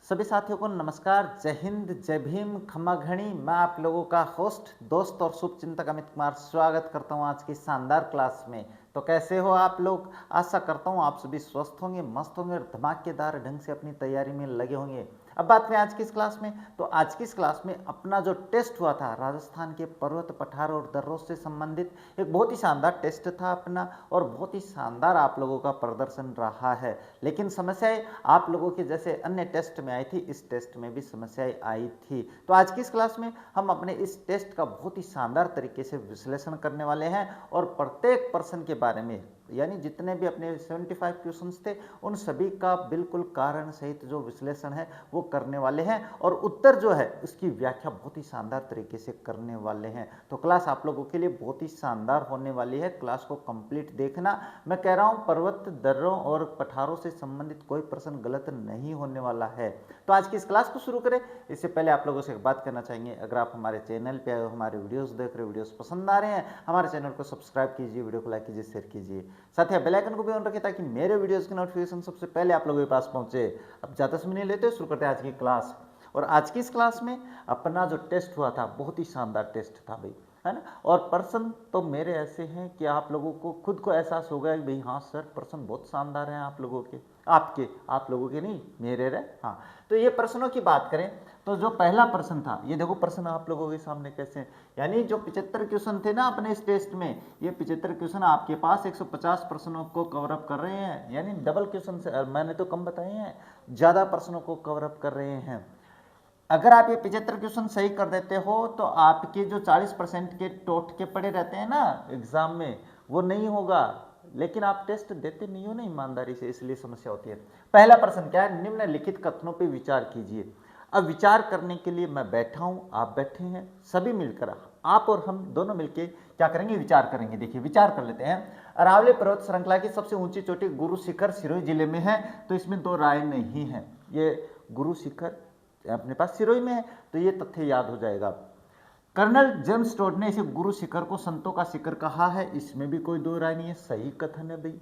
सभी साथियों को नमस्कार, जय हिंद, जय भीम, खमा घणी। मैं आप लोगों का होस्ट, दोस्त और शुभचिंतक अमित कुमार स्वागत करता हूं आज की शानदार क्लास में। तो कैसे हो आप लोग? आशा करता हूं आप सभी स्वस्थ होंगे, मस्त होंगे और धमाकेदार ढंग से अपनी तैयारी में लगे होंगे। अब बात करें आज की इस क्लास में, तो आज की इस क्लास में अपना जो टेस्ट हुआ था राजस्थान के पर्वत, पठार और दर्रों से संबंधित, एक बहुत ही शानदार टेस्ट था अपना और बहुत ही शानदार आप लोगों का प्रदर्शन रहा है। लेकिन समस्याएं आप लोगों के जैसे अन्य टेस्ट में आई थी, इस टेस्ट में भी समस्याएं आई थी। तो आज की इस क्लास में हम अपने इस टेस्ट का बहुत ही शानदार तरीके से विश्लेषण करने वाले हैं और प्रत्येक प्रश्न के बारे में, यानी जितने भी अपने 75 क्वेश्चंस थे उन सभी का बिल्कुल कारण सहित जो विश्लेषण है वो करने वाले हैं और उत्तर जो है उसकी व्याख्या बहुत ही शानदार तरीके से करने वाले हैं। तो क्लास आप लोगों के लिए बहुत ही शानदार होने वाली है, क्लास को कंप्लीट देखना। मैं कह रहा हूँ पर्वत, दर्रों और पठारों से संबंधित कोई प्रश्न गलत नहीं होने वाला है। तो आज की इस क्लास को शुरू करें इससे पहले आप लोगों से एक बात करना चाहेंगे, अगर आप हमारे चैनल पे आए हो, हमारे वीडियोस देख रहे हो, वीडियोस पसंद आ रहे हैं, हमारे चैनल को सब्सक्राइब कीजिए, वीडियो को लाइक कीजिए, शेयर कीजिए, साथ ही बेल आइकन को भी ऑन रखें ताकि मेरे वीडियोस की नोटिफिकेशन सबसे पहले आप लोगों के पास पहुंचे। अब ज़्यादा समय नहीं लेते, शुरू करते हैं आज की क्लास। और आज की इस क्लास में अपना जो टेस्ट हुआ था बहुत ही शानदार टेस्ट था भाई, है ना। और प्रश्न तो मेरे ऐसे हैं कि आप लोगों को खुद को एहसास होगा कि भाई हाँ सर प्रश्न बहुत शानदार हैं आप लोगों के, आप लोगों के नहीं, मेरे रहे। हाँ, तो ये प्रश्नों की बात करें तो जो पहला प्रश्न था, ये देखो प्रश्न आप लोगों के सामने कैसे हैं। यानी जो 75 क्वेश्चन थे ना अपने इस टेस्ट में, ये 75 क्वेश्चन आपके पास 150 प्रश्नों को कवर अप कर रहे हैं, यानी डबल क्वेश्चन से, मैंने तो कम बताए हैं, ज़्यादा प्रश्नों को कवर अप कर रहे हैं। अगर आप ये 75 क्वेश्चन सही कर देते हो तो आपके जो 40% के टोटके पड़े रहते हैं ना एग्जाम में, वो नहीं होगा। लेकिन आप टेस्ट देते नहीं हो ना ईमानदारी से, इसलिए समस्या होती है। पहला प्रश्न क्या है? निम्नलिखित कथनों पे विचार कीजिए। अब विचार करने के लिए मैं बैठा हूं, आप बैठे हैं, सभी मिलकर, आप और हम दोनों मिलकर क्या करेंगे? विचार करेंगे। देखिए विचार कर लेते हैं। अरावली पर्वत श्रृंखला की सबसे ऊंची चोटी गुरु शिखर सिरोही जिले में है, तो इसमें दो राय नहीं है। ये गुरु शिखर अपने पास सिरोही में है, तो ये तथ्य याद हो जाएगा। कर्नल जेम्स टोड ने इसे गुरु शिखर को संतों का शिखर कहा है, इसमें भी कोई दो राय नहीं है, सही कथन है भाई।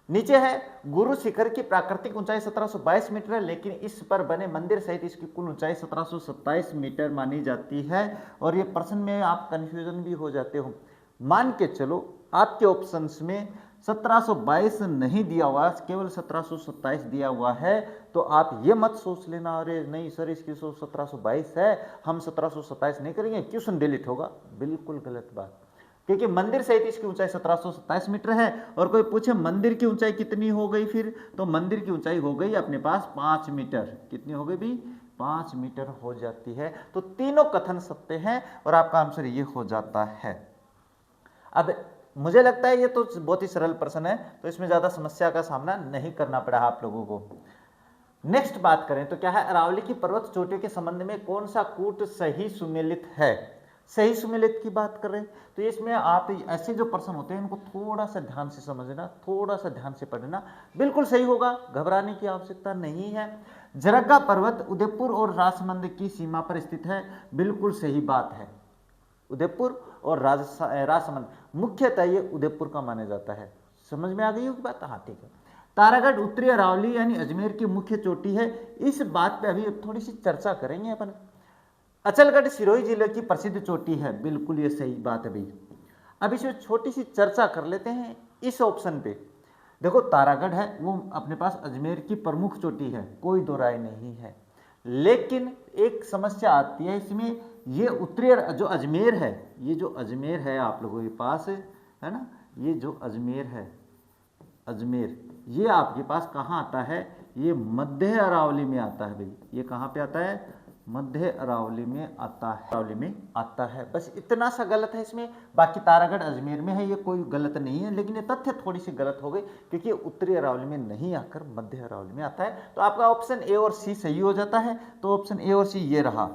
नीचे है गुरु शिखर की प्राकृतिक ऊंचाई 1722 मीटर है, लेकिन इस पर बने मंदिर सहित इसकी कुल ऊंचाई 1727 मीटर मानी जाती है। और ये प्रश्न में आप कंफ्यूजन भी हो जाते हो। मान के चलो आपके ऑप्शंस में 1722 नहीं दिया हुआ, केवल 1727 दिया हुआ है, तो आप ये मत सोच लेना अरे नहीं सर इसकी 1722 है, हम 1727 नहीं करेंगे, क्वेश्चन डिलीट होगा। बिल्कुल गलत बात, क्योंकि मंदिर सहित इसकी ऊंचाई 1727 मीटर है। और कोई पूछे मंदिर की ऊंचाई कितनी हो गई फिर, तो मंदिर की ऊंचाई हो गई अपने पास 5 मीटर। कितनी हो गई भी? 5 मीटर हो जाती है। तो तीनों कथन सत्य हैं और आपका आंसर ये हो जाता है। अब मुझे लगता है ये तो बहुत ही सरल प्रश्न है, तो इसमें ज्यादा समस्या का सामना नहीं करना पड़ा आप लोगों को। नेक्स्ट बात करें तो क्या है? अरावली की पर्वत चोटियों के संबंध में कौन सा कूट सही सुमेलित है? सही सुमेलित की बात कर रहे हैं तो इसमें आप ऐसे जो प्रश्न होते हैं इनको थोड़ा सा ध्यान से समझना, थोड़ा सा ध्यान से पढ़ना, बिल्कुल सही होगा, घबराने की आवश्यकता नहीं है। जरगा पर्वत उदयपुर और राजसमंद की सीमा पर स्थित है, बिल्कुल सही बात है। उदयपुर और राजसमंद, मुख्यतः ये उदयपुर का माना जाता है। समझ में आ गई होगी बात? हाँ ठीक है। तारागढ़ उत्तरी अरावली यानी अजमेर की मुख्य चोटी है, इस बात पे अभी थोड़ी सी चर्चा करेंगे अपन। अचलगढ़ सिरोही जिले की प्रसिद्ध चोटी है, बिल्कुल ये सही बात है भाई। अब इसमें छोटी सी चर्चा कर लेते हैं इस ऑप्शन पे। देखो तारागढ़ है वो अपने पास अजमेर की प्रमुख चोटी है, कोई दो राय नहीं है। लेकिन एक समस्या आती है इसमें, ये उत्तरी जो अजमेर है, ये जो अजमेर है आप लोगों के पास है ना, ये जो अजमेर है, अजमेर ये आपके पास कहाँ आता है? ये मध्य अरावली में आता है भाई। ये कहाँ पे आता है? मध्य अरावली में आता है, अरावली में आता है। बस इतना सा गलत है इसमें, बाकी तारागढ़ अजमेर में है, ये कोई गलत नहीं है। लेकिन ये तथ्य थोड़ी सी गलत हो गई क्योंकि उत्तरी अरावली में नहीं आकर मध्य अरावली में आता है। तो आपका ऑप्शन ए और सी सही हो जाता है। तो ऑप्शन ए और सी ये रहा।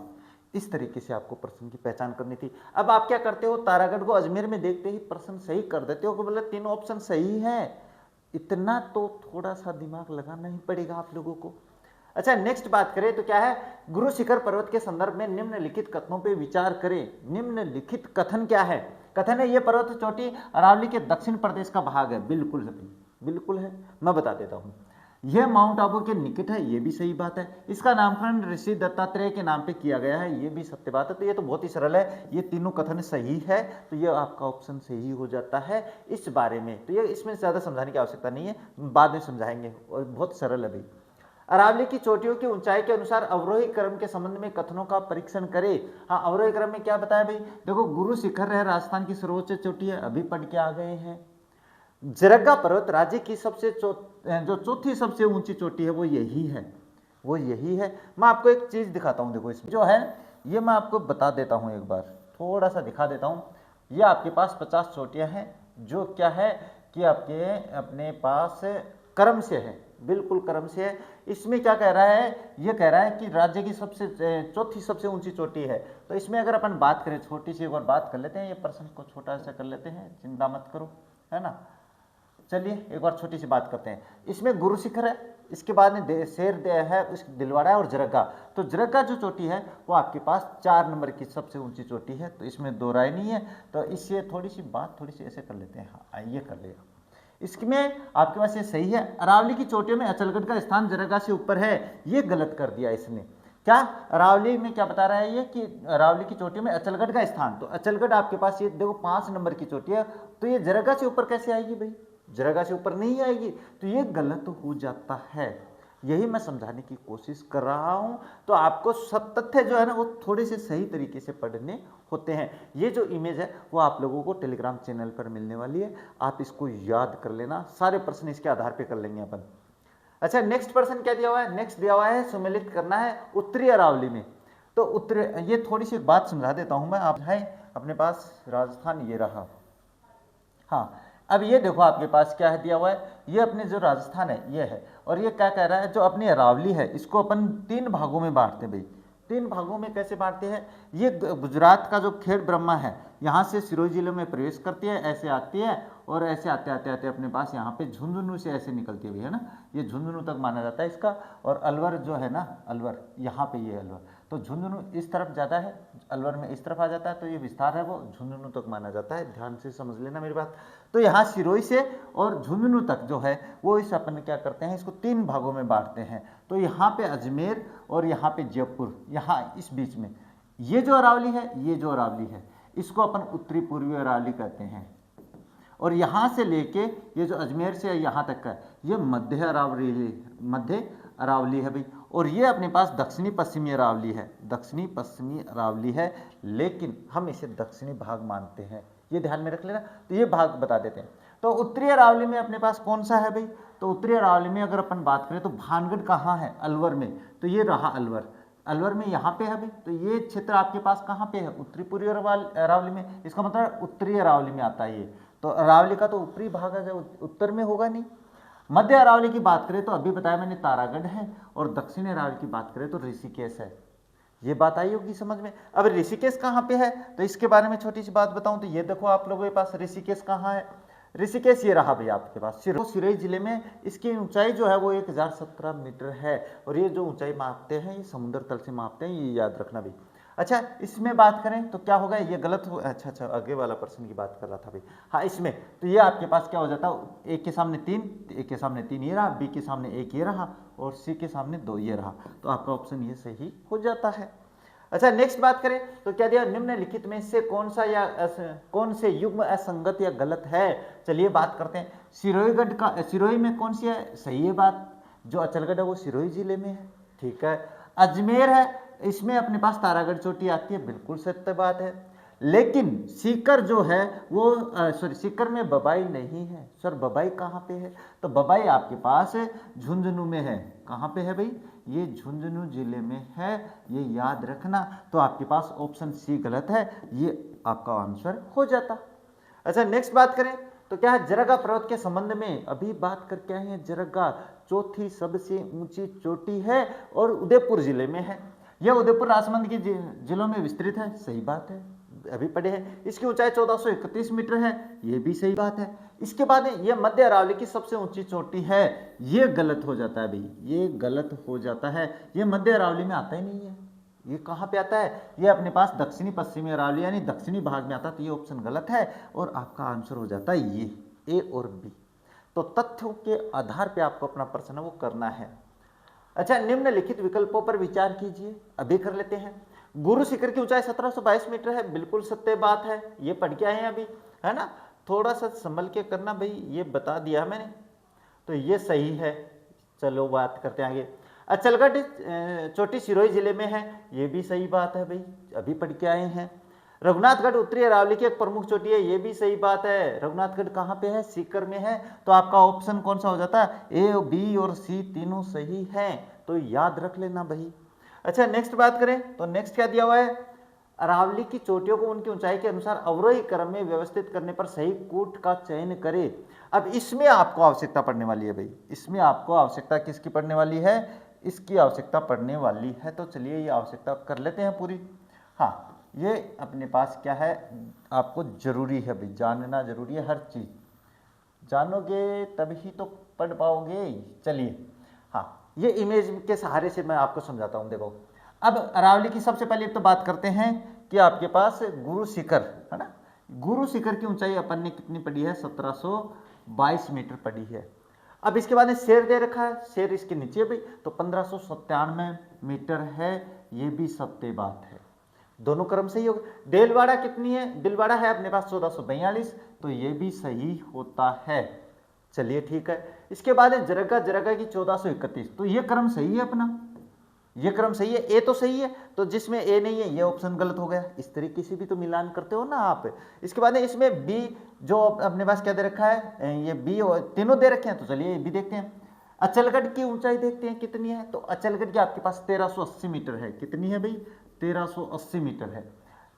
इस तरीके से आपको प्रश्न की पहचान करनी थी। अब आप क्या करते हो? तारागढ़ को अजमेर में देखते ही प्रश्न सही कर देते हो कि बोले तीनों ऑप्शन सही है। इतना तो थोड़ा सा दिमाग लगाना ही पड़ेगा आप लोगों को। अच्छा नेक्स्ट बात करें तो क्या है? गुरु शिखर पर्वत के संदर्भ में निम्नलिखित कथनों पे विचार करें। निम्नलिखित कथन क्या है? कथन है ये पर्वत चोटी अरावली के दक्षिण प्रदेश का भाग है। बिल्कुल है, बिल्कुल है, मैं बता देता हूँ। यह माउंट आबू के निकट है, ये भी सही बात है। इसका नामकरण ऋषि दत्तात्रेय के नाम पे किया गया है, ये भी सत्य बात है। तो ये तो बहुत ही सरल है, ये तीनों कथन सही है, तो ये आपका ऑप्शन सही हो जाता है इस बारे में। तो ये इसमें ज़्यादा समझाने की आवश्यकता नहीं है, बाद में समझाएंगे, और बहुत सरल है भाई। अरावली की चोटियों की ऊंचाई के अनुसार अवरोही क्रम के संबंध में कथनों का परीक्षण करें। हाँ, अवरोही क्रम में क्या बताया भाई, देखो गुरु शिखर है, राजस्थान की सर्वोच्च चोटी है, अभी पढ़ के आ गए हैं। जरगा पर्वत राज्य की जो चौथी सबसे ऊंची चोटी है वो यही है, वो यही है। मैं आपको एक चीज दिखाता हूं, देखो इसमें जो है ये मैं आपको बता देता हूं, एक बार थोड़ा सा दिखा देता हूं। ये आपके पास 50 चोटियां हैं, जो क्या है कि आपके अपने पास क्रम से है, बिल्कुल क्रम से है। इसमें क्या कह रहा है, ये कह रहा है कि राज्य की चौथी सबसे ऊंची चोटी है। तो इसमें अगर अपन बात करें, छोटी सी एक बार बात कर लेते हैं, ये प्रश्न को छोटा सा कर लेते हैं, चिंता मत करो, है ना। चलिए एक बार छोटी सी बात करते हैं। इसमें गुरु शिखर है, इसके बाद में शेर है, दिलवाड़ा है और जरगा। तो जरगा जो चोटी है वो आपके पास 4 नंबर की सबसे ऊंची चोटी है, तो इसमें दो राय नहीं है। तो इससे थोड़ी सी बात थोड़ी सी ऐसे कर लेते हैं, हाँ आइए कर लेगा। इसमें आपके पास ये सही है, अरावली की चोटियों में अचलगढ़ का स्थान जरगा से ऊपर है, ये गलत कर दिया इसने। क्या अरावली में क्या बता रहा है ये कि अरावली की चोटी में अचलगढ़ का स्थान, तो अचलगढ़ आपके पास ये देखो 5 नंबर की चोटी है, तो ये जरगा से ऊपर कैसे आएगी भाई, जरगा से ऊपर नहीं आएगी, तो ये गलत हो जाता है। यही मैं समझाने की कोशिश कर रहा हूं। तो आपको सब तथ्य जो है ना वो थोड़े से सही तरीके से पढ़ने होते हैं। ये जो इमेज है वो आप लोगों को टेलीग्राम चैनल पर मिलने वाली है, आप इसको याद कर लेना, सारे प्रश्न इसके आधार पे कर लेंगे अपन। अच्छा, नेक्स्ट प्रश्न क्या दिया हुआ है, नेक्स्ट दिया हुआ है सुमेलित करना है उत्तरी अरावली में। तो उत्तरी, ये थोड़ी सी बात समझा देता हूं मैं, आप है अपने पास राजस्थान ये रहा। हाँ, अब ये देखो आपके पास क्या है दिया हुआ है, ये अपने जो राजस्थान है ये है, और ये क्या कह रहा है, जो अपनी अरावली है इसको अपन 3 भागों में बांटते हैं भाई। 3 भागों में कैसे बांटते हैं, ये गुजरात का जो खेड़ ब्रह्मा है यहाँ से सिरोही जिले में प्रवेश करती है, ऐसे आती है और ऐसे आते आते आते अपने पास यहाँ पे झुंझुनू से ऐसे निकलती है, है ना, ये झुंझुनू तक माना जाता है इसका। और अलवर जो है ना, अलवर यहाँ पे ये अलवर, तो झुंझुनू इस तरफ ज़्यादा है, अलवर में इस तरफ आ जाता है, तो ये विस्तार है वो झुंझुनू तक माना जाता है, ध्यान से समझ लेना मेरी बात। तो यहाँ सिरोही से और झुंझुनू तक जो है वो इस अपन क्या करते हैं, इसको 3 भागों में बांटते हैं। तो यहाँ पे अजमेर और यहाँ पे जयपुर, यहाँ इस बीच में ये जो अरावली है, ये जो अरावली है इसको अपन उत्तरी पूर्वी अरावली कहते हैं। और यहाँ से लेके ये जो अजमेर से यहाँ तक का ये मध्य अरावली है भाई। और ये अपने पास दक्षिणी पश्चिमी अरावली है, दक्षिणी पश्चिमी अरावली है, लेकिन हम इसे दक्षिणी भाग मानते हैं, ये ध्यान में रख लेना। तो ये भाग बता देते हैं। तो उत्तरी अरावली में अपने पास कौन सा है भाई, तो उत्तरी अरावली में अगर अपन बात करें तो भानगढ़ कहाँ है, अलवर में, तो ये रहा अलवर, अलवर में यहाँ पे है भाई। तो ये क्षेत्र आपके पास कहाँ पे है, उत्तरी पूर्वी अरावली में, इसका मतलब उत्तरी अरावली में आता है ये। तो अरावली का तो ऊपरी भाग है, उत्तर में होगा नहीं। मध्य अरावली की बात करें तो अभी बताया मैंने तारागढ़ है, और दक्षिण अरावली की बात करें तो ऋषिकेश है। ये बात आई होगी समझ में। अब ऋषिकेश कहाँ पे है, तो इसके बारे में छोटी सी बात बताऊं तो ये देखो आप लोगों के पास ऋषिकेश कहाँ है, ऋषिकेश ये रहा भैया आपके पास सिरोही जिले में। इसकी ऊंचाई जो है वो 1017 मीटर है, और ये जो ऊंचाई मापते हैं ये समुद्र तल से मापते हैं, ये याद रखना भाई। अच्छा, इसमें बात करें तो क्या होगा, ये गलत हो, अच्छा आगे वाला प्रश्न की बात कर रहा था भाई। हाँ, इसमें तो ये आपके पास क्या हो जाता है, एक के सामने 3, एक के सामने 3 ये रहा, बी के सामने 1 ये रहा, और सी के सामने 2 ये रहा, तो आपका ऑप्शन ये सही हो जाता है। अच्छा, नेक्स्ट बात करें तो क्या दिया, निम्नलिखित में से कौन से युग्म असंगत या गलत है। चलिए बात करते हैं। सिरोही में कौन सी है, सही है बात, जो अचलगढ़ है वो सिरोही जिले में है, ठीक है। अजमेर है, इसमें अपने पास तारागढ़ चोटी आती है, बिल्कुल सत्य बात है। लेकिन सीकर जो है वो सीकर में बबाई नहीं है। सर बबाई कहाँ पे है, तो बबाई आपके पास झुंझुनू में है। कहाँ पे है भाई, ये झुंझुनू जिले में है, ये याद रखना। तो आपके पास ऑप्शन सी गलत है, ये आपका आंसर हो जाता। अच्छा, नेक्स्ट बात करें तो क्या है, जरगा पर्वत के संबंध में अभी बात करके आए हैं। जरगा चौथी सबसे ऊंची चोटी है और उदयपुर जिले में है। यह उदयपुर राजमंद के जिलों में विस्तृत है, सही बात है, अभी पढ़े हैं। इसकी ऊंचाई 1431 मीटर है, ये भी सही बात है। इसके बाद यह मध्य अरावली की सबसे ऊंची चोटी है, ये गलत हो जाता है भाई, ये गलत हो जाता है। ये मध्य अरावली में आता ही नहीं है, ये कहाँ पे आता है, ये अपने पास दक्षिणी पश्चिमी अरावली यानी दक्षिणी भाग में आता है, तो ये ऑप्शन गलत है और आपका आंसर हो जाता है ये ए और बी। तो तथ्यों के आधार पे आपको अपना प्रश्न वो करना है। अच्छा, निम्नलिखित विकल्पों पर विचार कीजिए, अभी कर लेते हैं। गुरु शिखर की ऊंचाई 1722 मीटर है, बिल्कुल सत्य बात है, ये पढ़ के आए हैं अभी, है ना। थोड़ा सा संभल के करना भाई, ये बता दिया मैंने, तो ये सही है। चलो बात करते हैं आगे। अचलगढ़ चोटी सिरोही जिले में है, ये भी सही बात है भाई, अभी पढ़ के आए हैं। रघुनाथगढ़ उत्तरी अरावली की एक प्रमुख चोटी है, ये भी सही बात है। रघुनाथगढ़ कहाँ पे है? सीकर में है। तो आपका ऑप्शन कौन सा हो जाता है? ए, बी और सी तीनों सही हैं, तो याद रख लेना भाई। अच्छा, नेक्स्ट बात करें तो नेक्स्ट क्या दिया हुआ है? अरावली की चोटियों को उनकी ऊंचाई के अनुसार अवरोही क्रम में व्यवस्थित करने पर सही कूट का चयन करें। अब इसमें आपको आवश्यकता पड़ने वाली है भाई, इसमें आपको आवश्यकता किसकी पड़ने वाली है? इसकी आवश्यकता पड़ने वाली है। तो चलिए ये आवश्यकता कर लेते हैं पूरी। हाँ, ये अपने पास क्या है, आपको जरूरी है भाई, जानना जरूरी है, हर चीज जानोगे तभी तो पढ़ पाओगे। चलिए, हाँ, ये इमेज के सहारे से मैं आपको समझाता हूँ। देखो, अब अरावली की सबसे पहले तो बात करते हैं कि आपके पास गुरु शिखर है ना। गुरु शिखर की ऊंचाई अपन ने कितनी पड़ी है? 1722 मीटर पड़ी है। अब इसके बाद शेर दे रखा है, शेर इसके नीचे भी, तो 1597 मीटर है, ये भी सत्य बात है, दोनों क्रम सही होगा। दिलवाड़ा कितनी है? दिलवाड़ा है अपने पास 1442, तो ये भी सही होता है। चलिए ठीक है। इसके बाद है जरगा, जरगा की 1431, तो ये क्रम सही है अपना, ये क्रम सही है। ए तो सही है, तो जिसमें ए नहीं है ये ऑप्शन गलत हो गया। इस तरीके से भी तो मिलान करते हो ना आप। इसके बाद इसमें बी जो अपने पास क्या दे रखा है, ये बी तीनों दे रखे हैं, तो चलिए ये भी देखते हैं। अचलगढ़ की ऊंचाई देखते हैं कितनी है, तो अचलगढ़ की आपके पास 1380 मीटर है। कितनी है भाई? 1380 मीटर है।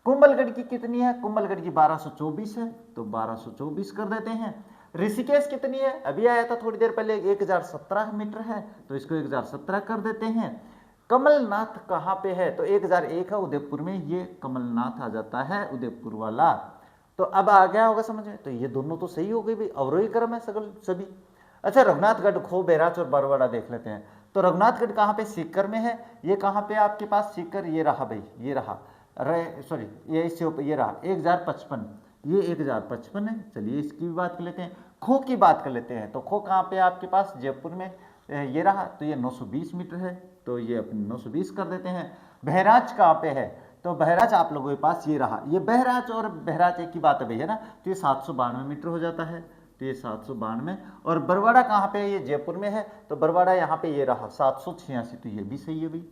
कुंभलगढ़ की कितनी है? कुंभलगढ़ की 1224 है, तो 1224 कर देते हैं। ऋषिकेश कितनी है? अभी आया था थोड़ी देर पहले, 1017 मीटर है, तो इसको 1017 कर देते हैं। कमलनाथ कहाँ पे है? तो 1001 है उदयपुर में, ये कमलनाथ आ जाता है उदयपुर वाला। तो अब आ गया होगा समझ में, तो ये दोनों तो सही हो गई भाई, अवरोही क्रम है सभी। अच्छा, रघुनाथगढ़, खो, बैराज और बरवाड़ा देख लेते हैं। तो रघुनाथगढ़ कहाँ पे? सीकर में है। ये कहाँ पे आपके पास? सीकर, ये रहा भाई, ये रहा, अरे सॉरी, ये इससे ऊपर ये रहा 1055, ये 1055 है। चलिए इसकी भी बात कर लेते हैं। खो की बात कर लेते हैं, तो खो कहाँ पे आपके पास? जयपुर में, ये रहा, तो ये 920 मीटर है, तो ये अपने 920 कर देते हैं। बहराज कहाँ पे है? तो बहराज आप लोगों के पास ये रहा, ये बहराज और बहराज एक ही बात है भैया ना, तो ये 792 मीटर हो जाता है, तो ये 792। और बरवाड़ा कहाँ पे है? ये जयपुर में है, तो बरवाड़ा यहाँ पे ये रहा 786, तो ये भी सही है भाई।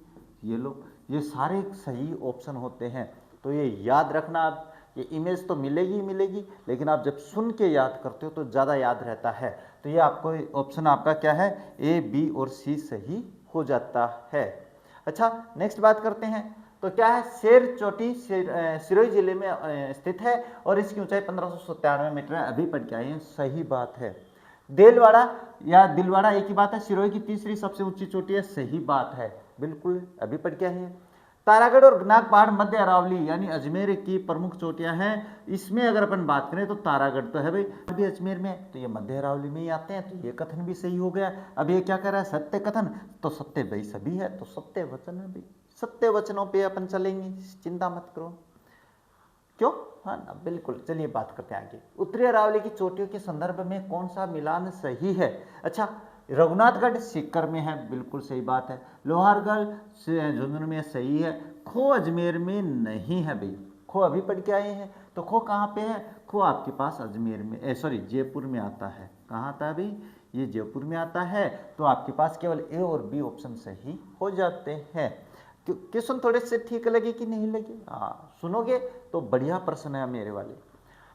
ये लो, ये सारे सही ऑप्शन होते हैं, तो ये याद रखना। आप ये इमेज तो मिलेगी ही मिलेगी, लेकिन आप जब सुन के याद करते हो तो ज़्यादा याद रहता है। तो ये आपको ऑप्शन आपका क्या है? ए, बी और सी सही हो जाता है। अच्छा, नेक्स्ट बात करते हैं, तो क्या है? शेर चोटी सिरोही जिले में स्थित है और इसकी ऊंचाई 1597 मीटर है, अभी पढ़ के आए हैं, सही बात है। देलवाड़ा या दिलवाड़ा एक ही बात है, सिरोही की तीसरी सबसे ऊंची चोटी है, सही बात है, बिल्कुल अभी पढ़ के आए हैं। तारागढ़ और नाग पहाड़ मध्य अरावली यानी अजमेर की प्रमुख चोटियां हैं। इसमें अगर अपन बात करें तो तारागढ़ तो है भाई, अभी अजमेर में, तो ये मध्य अरावली में ही आते हैं, तो ये कथन भी सही हो गया। अब ये क्या कर रहा है? सत्य कथन, तो सत्य भाई सभी है, तो सत्य वचन है भाई, सत्य वचनों पे अपन चलेंगे, चिंता मत करो। क्यों? हाँ ना, बिल्कुल। चलिए बात करते हैं आगे। उत्तरी अरावली की चोटियों के संदर्भ में कौन सा मिलान सही है? अच्छा, रघुनाथगढ़ सीकर में है, बिल्कुल सही बात है। लोहारगढ़ झुंझुनू में सही है। खो अजमेर में नहीं है भाई, खो अभी पढ़ के आए हैं, तो खो कहाँ पे है? खो आपके पास अजमेर में, सॉरी जयपुर में आता है। कहाँ आता है भाई? ये जयपुर में आता है, तो आपके पास केवल ए और बी ऑप्शन सही हो जाते हैं। क्वेश्चन थोड़े से ठीक लगे कि नहीं लगे? हाँ, सुनोगे तो बढ़िया प्रश्न है मेरे वाले।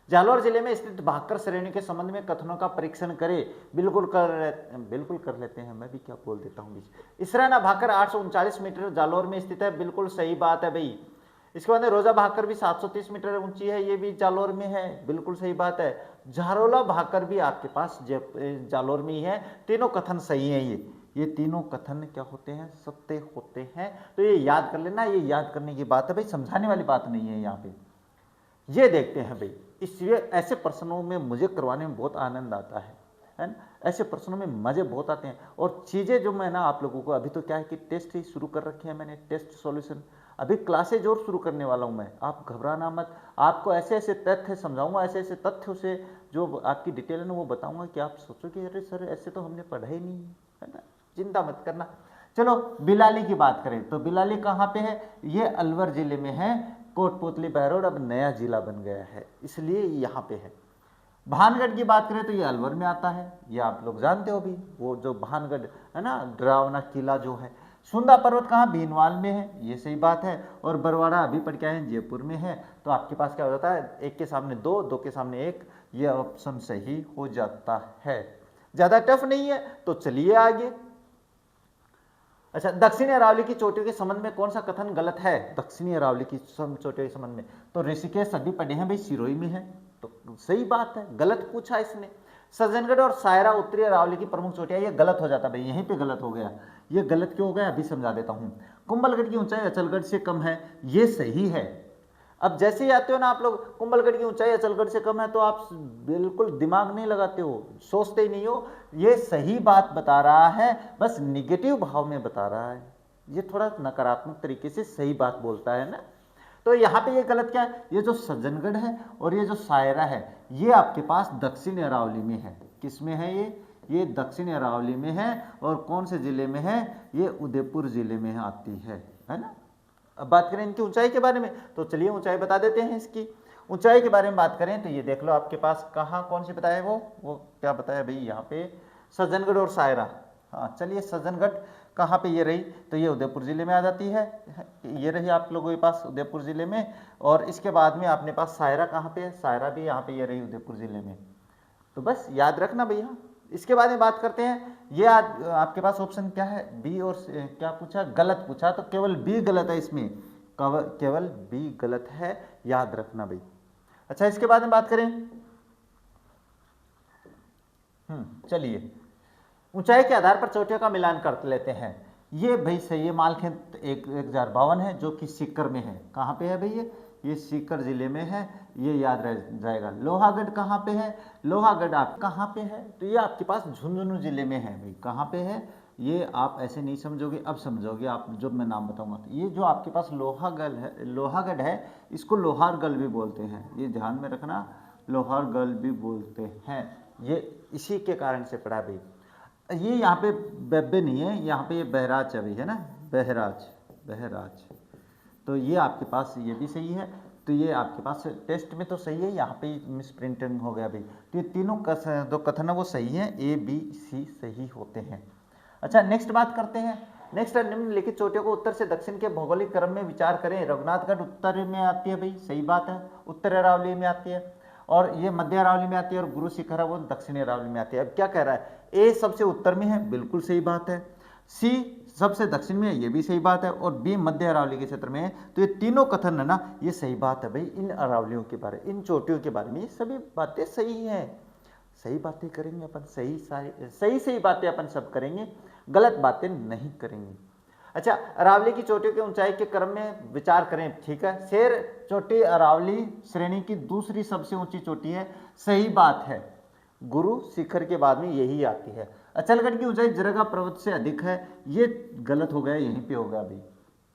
जालौर जिले में स्थित भाकर श्रेणी के संबंध में कथनों का परीक्षण करें। बिल्कुल कर लेते हैं, मैं भी क्या बोल देता हूँ बीच। इसराना भाकर 839 मीटर जालौर में स्थित है, बिल्कुल सही बात है भाई। इसके बाद रोजा भाकर भी 730 मीटर ऊंची है, ये भी जालौर में है, बिल्कुल सही बात है। झारोला भाकर भी आपके पास जालौर में ही है। तीनों कथन सही है, ये तीनों कथन क्या होते हैं? सत्य होते हैं। तो ये याद कर लेना, ये याद करने की बात है भाई, समझाने वाली बात नहीं है यहाँ पे। ये देखते हैं भाई, इसलिए ऐसे प्रश्नों में मुझे करवाने में बहुत आनंद आता है। है ना। ऐसे प्रश्नों में मजे बहुत आते हैं। और चीज़ें जो मैं ना आप लोगों को, अभी तो क्या है कि टेस्ट ही शुरू कर रखे हैं मैंने, टेस्ट सॉल्यूशन, अभी क्लासेज और शुरू करने वाला हूँ मैं, आप घबराना मत। आपको ऐसे ऐसे तथ्य समझाऊंगा, ऐसे ऐसे तथ्यों से जो आपकी डिटेल है ना वो बताऊंगा कि आप सोचोगे अरे सर ऐसे तो हमने पढ़ा ही नहीं है ना। चिंता मत करना। चलो बिलाली की बात करें तो बिलाली कहाँ पे है, ये अलवर जिले में है। कोटपुतली बहरोड अब नया जिला बन गया है, इसलिए यहाँ पे है। भानगढ़ की बात करें तो ये अलवर में आता है, ये आप लोग जानते हो भी, वो जो भानगढ़ है ना, डरावना किला जो है। सुंदा पर्वत कहाँ, भीनवाल में है, ये सही बात है। और बरवाड़ा अभी पढ़ के आए हैं, जयपुर में है। तो आपके पास क्या हो जाता है, एक के सामने दो, दो के सामने एक, ये ऑप्शन सही हो जाता है। ज्यादा टफ नहीं है, तो चलिए आगे। अच्छा, दक्षिणी अरावली की चोटियों के संबंध में कौन सा कथन गलत है, दक्षिणी अरावली की चोटियों के संबंध में, तो ऋषिकेश सभी पढ़े हैं भाई, सिरोही में है, तो सही बात है, गलत पूछा इसने। सज्जनगढ़ और सायरा उत्तरी अरावली की प्रमुख चोटियां, ये गलत हो जाता भाई, यहीं पे गलत हो गया। ये गलत क्यों हो गया अभी समझा देता हूं। कुंभलगढ़ की ऊंचाई अचलगढ़ से कम है, ये सही है। अब जैसे ही आते हो ना आप लोग, कुंभलगढ़ की ऊंचाई अचलगढ़ से कम है, तो आप बिल्कुल दिमाग नहीं लगाते हो, सोचते ही नहीं हो। ये सही बात बता रहा है, बस निगेटिव भाव में बता रहा है, ये थोड़ा नकारात्मक तरीके से सही बात बोलता है ना। तो यहाँ पे ये गलत क्या है, ये जो सज्जनगढ़ है और ये जो सायरा है, ये आपके पास दक्षिण अरावली में है। किस में है ये दक्षिण अरावली में है। और कौन से जिले में है, ये उदयपुर जिले में आती है ना। अब बात करें इनकी ऊंचाई के बारे में, तो चलिए ऊंचाई बता देते हैं। इसकी ऊंचाई के बारे में बात करें तो ये देख लो आपके पास, कहाँ कौन सी बताया, वो क्या बताया भाई, यहाँ पे सज्जनगढ़ और सायरा। हाँ चलिए, सज्जनगढ़ कहाँ पे ये रही, तो ये उदयपुर जिले में आ जाती है, ये रही आप लोगों के पास उदयपुर जिले में। और इसके बाद में अपने पास सायरा कहाँ पे है, सायरा भी यहाँ पे ये रही उदयपुर जिले में। तो बस याद रखना भैया। इसके बारे में बात करते हैं, ये आपके पास ऑप्शन क्या है, बी, और क्या पूछा, गलत पूछा, तो केवल बी गलत है इसमें, केवल बी गलत है, याद रखना भाई। अच्छा, इसके बारे में बात करें, चलिए ऊंचाई के आधार पर चोटियों का मिलान कर लेते हैं। ये भाई सही है, मालखेत 1052 है, जो कि सीकर में है। कहाँ पे है भाई, ये सीकर जिले में है, ये याद रह जाएगा। लोहागढ़ कहाँ पे है, लोहागढ़ आप कहाँ पे है, तो ये आपके पास झुंझुनू जिले में है भाई। कहाँ पे है, ये आप ऐसे नहीं समझोगे, अब समझोगे आप जब मैं नाम बताऊंगा। तो ये जो आपके पास लोहागढ़ है, इसको लोहारगढ़ भी बोलते हैं, ये ध्यान में रखना, लोहारगढ़ भी बोलते हैं। ये इसी के कारण से पड़ा भाई। ये यहाँ पे बेब्बे नहीं है, यहाँ पे ये बहराज अभी है ना, बहराज। तो ये आपके पास ये भी सही है। तो ये आपके पास टेस्ट में तो सही है, यहाँ पे मिस प्रिंटिंग हो गया भाई। तो ये तीनों जो कथन है वो सही है, ए बी सी सही होते हैं। अच्छा, नेक्स्ट बात करते हैं। नेक्स्ट है, निम्नलिखित चोटियों को उत्तर से दक्षिण के भौगोलिक क्रम में विचार करें। रघुनाथगढ़ उत्तर में आती है भाई, सही बात है, उत्तर अरावली में आती है। और ये मध्य अरावली में आती है, और गुरु शिखर है वो दक्षिणी अरावली में आती है। अब क्या कह रहा है, ए सबसे उत्तर में है, बिल्कुल सही बात है। सी सबसे दक्षिण में है, ये भी सही बात है। और बी मध्य अरावली के क्षेत्र में है। तो ये तीनों कथन है ना, ये सही बात है भाई। इन अरावलियों के बारे, इन चोटियों के बारे में ये सभी बातें सही हैं। सही बातें करेंगे अपन, सही बातें अपन सब करेंगे, गलत बातें नहीं करेंगे। अच्छा, अरावली की चोटियों की ऊंचाई के क्रम में विचार करें, ठीक है। शेर चोटी अरावली श्रेणी की दूसरी सबसे ऊंची चोटी है, सही बात है। गुरु शिखर के बाद में यही आती है। अचलगढ़ की ऊंचाई जरगा पर्वत से अधिक है, ये गलत हो गया, यहीं पे हो गया अभी,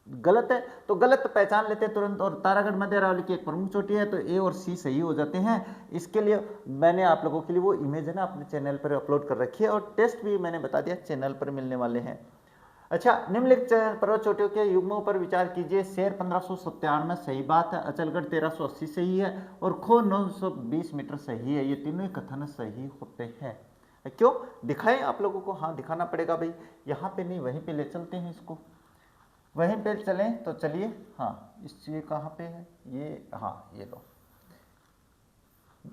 गलत है तो गलत पहचान लेते हैं तुरंत। और तारागढ़ मध्य अरावली की एक प्रमुख चोटी है, तो ए और सी सही हो जाते हैं। इसके लिए मैंने आप लोगों के लिए वो इमेज है ना अपने चैनल पर अपलोड कर रखी है, और टेस्ट भी मैंने बता दिया चैनल पर मिलने वाले हैं। अच्छा, निम्नलिखित पर्वत चोटियों के युग्मों पर विचार कीजिए। शेर 1597 सही बात है, अचलगढ़ 1380 सही है, और खो 920 मीटर सही है। ये तीनों कथन सही होते हैं। क्यों दिखाएं आप लोगों को, हाँ दिखाना पड़ेगा भाई, यहाँ पे नहीं वहीं पे ले चलते हैं इसको, वहीं पे चलें तो चलिए। हाँ ये कहाँ पे है ये, हाँ ये लो,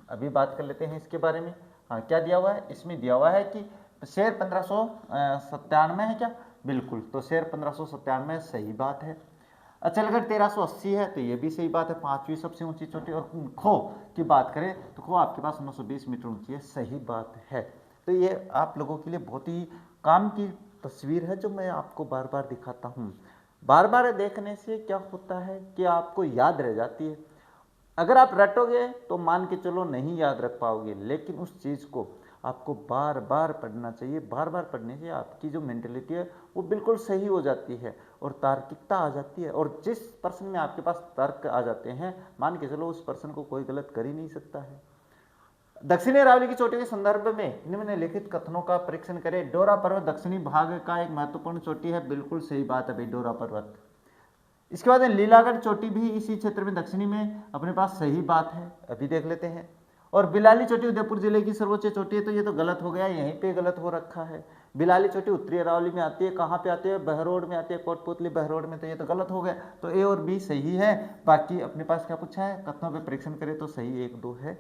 अभी बात कर लेते हैं इसके बारे में। हाँ क्या दिया हुआ है, इसमें दिया हुआ है कि शेर 1597 है क्या, बिल्कुल, तो शेर 1597 सही बात है। अचलगढ़ 1380 है, तो ये भी सही बात है, 5वीं सबसे ऊंची चोटी। और खो की बात करें तो खो आपके पास 920 मीटर ऊंची है, सही बात है। तो ये आप लोगों के लिए बहुत ही काम की तस्वीर है, जो मैं आपको बार बार दिखाता हूँ। बार बार देखने से क्या होता है कि आपको याद रह जाती है। अगर आप रटोगे तो मान के चलो नहीं याद रख पाओगे, लेकिन उस चीज़ को आपको बार बार पढ़ना चाहिए। बार बार पढ़ने से आपकी जो मेंटेलिटी है वो बिल्कुल सही हो जाती है और तार्किकता आ जाती है। और जिस पर्सन में आपके पास तर्क आ जाते हैं, मान के चलो उस पर्सन को कोई गलत कर ही नहीं सकता है। दक्षिणी अरावली की चोटी के संदर्भ में निम्नलिखित कथनों का परीक्षण करें। डोरा पर्वत दक्षिणी भाग का एक महत्वपूर्ण चोटी है, बिल्कुल सही बात है भाई, डोरा पर्वत। इसके बाद लीलागढ़ चोटी भी इसी क्षेत्र में दक्षिणी में अपने पास, सही बात है, अभी देख लेते हैं। और बिलाली चोटी उदयपुर जिले की सर्वोच्च चोटी है, तो ये तो गलत हो गया, यहीं पे गलत हो रखा है। बिलाली चोटी उत्तरी अरावली में आती है, कहाँ पे आती है, बहरोड में आती है, कोटपुतली बहरोड में, तो ये तो गलत हो गया। तो ए और बी सही है। बाकी अपने पास क्या पूछा है, कथनों पे परीक्षण करें तो सही 1 2 है।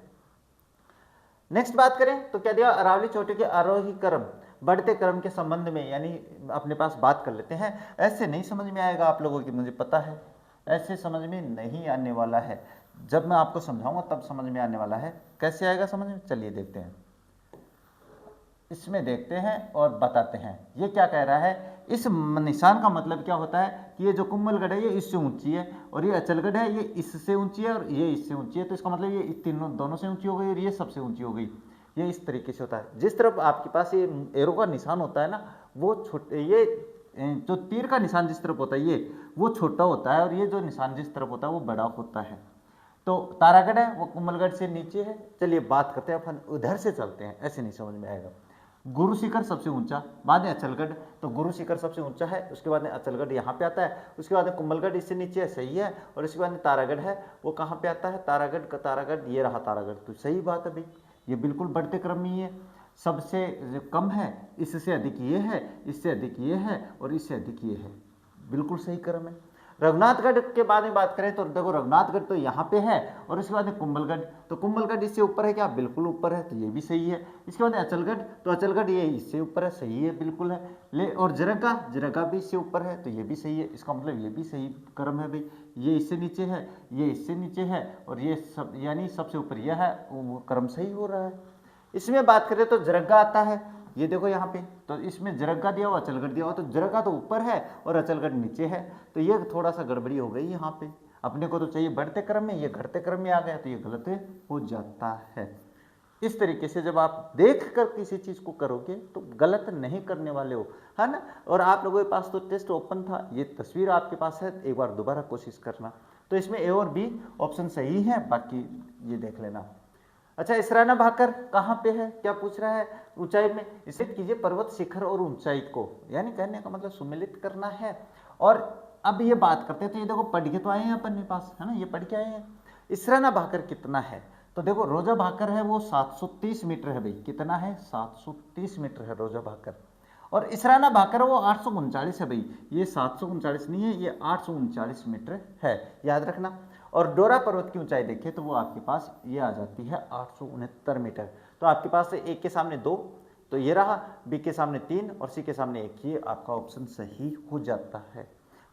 नेक्स्ट बात करें तो क्या दिया, अरावली चोटी के आरोही क्रम बढ़ते क्रम के संबंध में, यानी अपने पास बात कर लेते हैं। ऐसे नहीं समझ में आएगा आप लोगों की, मुझे पता है, ऐसे समझ में नहीं आने वाला है। जब मैं आपको समझाऊंगा तब समझ में आने वाला है। कैसे आएगा समझ में, चलिए देखते हैं। इसमें देखते हैं और बताते हैं ये क्या कह रहा है। इस निशान का मतलब क्या होता है कि ये जो कुम्भलगढ़ है ये इससे ऊंची है, और ये अचलगढ़ है ये इससे ऊंची है, और ये इससे ऊंची है। तो इसका मतलब ये तीनों दोनों से ऊंची हो गई और ये सबसे ऊंची हो गई। ये इस तरीके से होता है। जिस तरफ आपके पास ये एरो का निशान होता है ना, वो छोटे, ये जो तीर का निशान जिस तरफ होता है ये वो छोटा होता है, और ये जो निशान जिस तरफ होता है वो बड़ा होता है। तो तारागढ़ है वो कुम्भलगढ़ से नीचे है। चलिए बात करते हैं अपन, उधर से चलते हैं, ऐसे नहीं समझ में आएगा। गुरु शिखर सबसे ऊंचा, बाद में अचलगढ़, तो गुरु शिखर सबसे ऊंचा है, उसके बाद में अचलगढ़ यहाँ पे आता है, उसके बाद में कुम्भलगढ़ इससे नीचे है, सही है। और इसके बाद में तारागढ़ है, वो कहाँ पे आता है, तारागढ़ का तारागढ़ ये रहा तारागढ़, तो सही बात है भाई, ये बिल्कुल बढ़ते क्रम में ही है। सबसे कम है, इससे अधिक ये है, इससे अधिक ये है, और इससे अधिक ये है, बिल्कुल सही क्रम है। रघुनाथगढ़ के बारे में बात करें तो देखो रघुनाथगढ़ तो यहाँ पे है, और इसके बाद में कुम्भलगढ़, तो कुम्भलगढ़ इससे ऊपर है क्या, बिल्कुल ऊपर है, तो ये भी सही है। इसके बाद अचलगढ़, तो अचलगढ़ ये इससे ऊपर है, सही है, बिल्कुल है। ले और जिरगा भी इससे ऊपर है, तो ये भी सही है। इसका मतलब ये भी सही क्रम है भाई, ये इससे नीचे है, ये इससे नीचे है, और ये सब यानी सबसे ऊपर यह है, वो क्रम सही हो रहा है। इसमें बात करें तो जिरगा आता है, ये देखो यहाँ पे, तो इसमें जिरगा दिया हुआ, अचलगढ़ दिया हुआ, तो जिरगा तो ऊपर है और अचलगढ़ नीचे है, तो ये थोड़ा सा गड़बड़ी हो गई यहाँ पे। अपने को तो चाहिए बढ़ते क्रम में, ये घटते क्रम में आ गया, तो ये गलत हो जाता है। इस तरीके से जब आप देख कर किसी चीज़ को करोगे तो गलत नहीं करने वाले हो, है ना। और आप लोगों के पास तो टेस्ट ओपन था, ये तस्वीर आपके पास है, एक बार दोबारा कोशिश करना। तो इसमें ए और बी ऑप्शन सही है, बाकी ये देख लेना। अच्छा, इसराना भाकर कहाँ पे है, क्या पूछ रहा है, ऊंचाई में। इसे कीजिए पर्वत शिखर और ऊंचाई को, यानी कहने का मतलब सुमिलित करना है। और अब ये बात करते हैं, तो ये देखो पढ़ के तो आए हैं अपने पास, है ना, ये पढ़ के आए हैं। इसराना भाकर कितना है, तो देखो रोजा भाकर है वो 730 मीटर है भाई, कितना है, 730 मीटर है रोजा भाकर। और इसराना भाकर वो 839 है भाई, ये 739 नहीं है, ये 839 मीटर है, याद रखना। और डोरा पर्वत की ऊंचाई देखिए तो वो आपके पास ये आ जाती है 869 मीटर। तो आपके पास एक के सामने 2, तो ये रहा, बी के सामने 3 और सी के सामने 1, ये आपका ऑप्शन सही हो जाता है।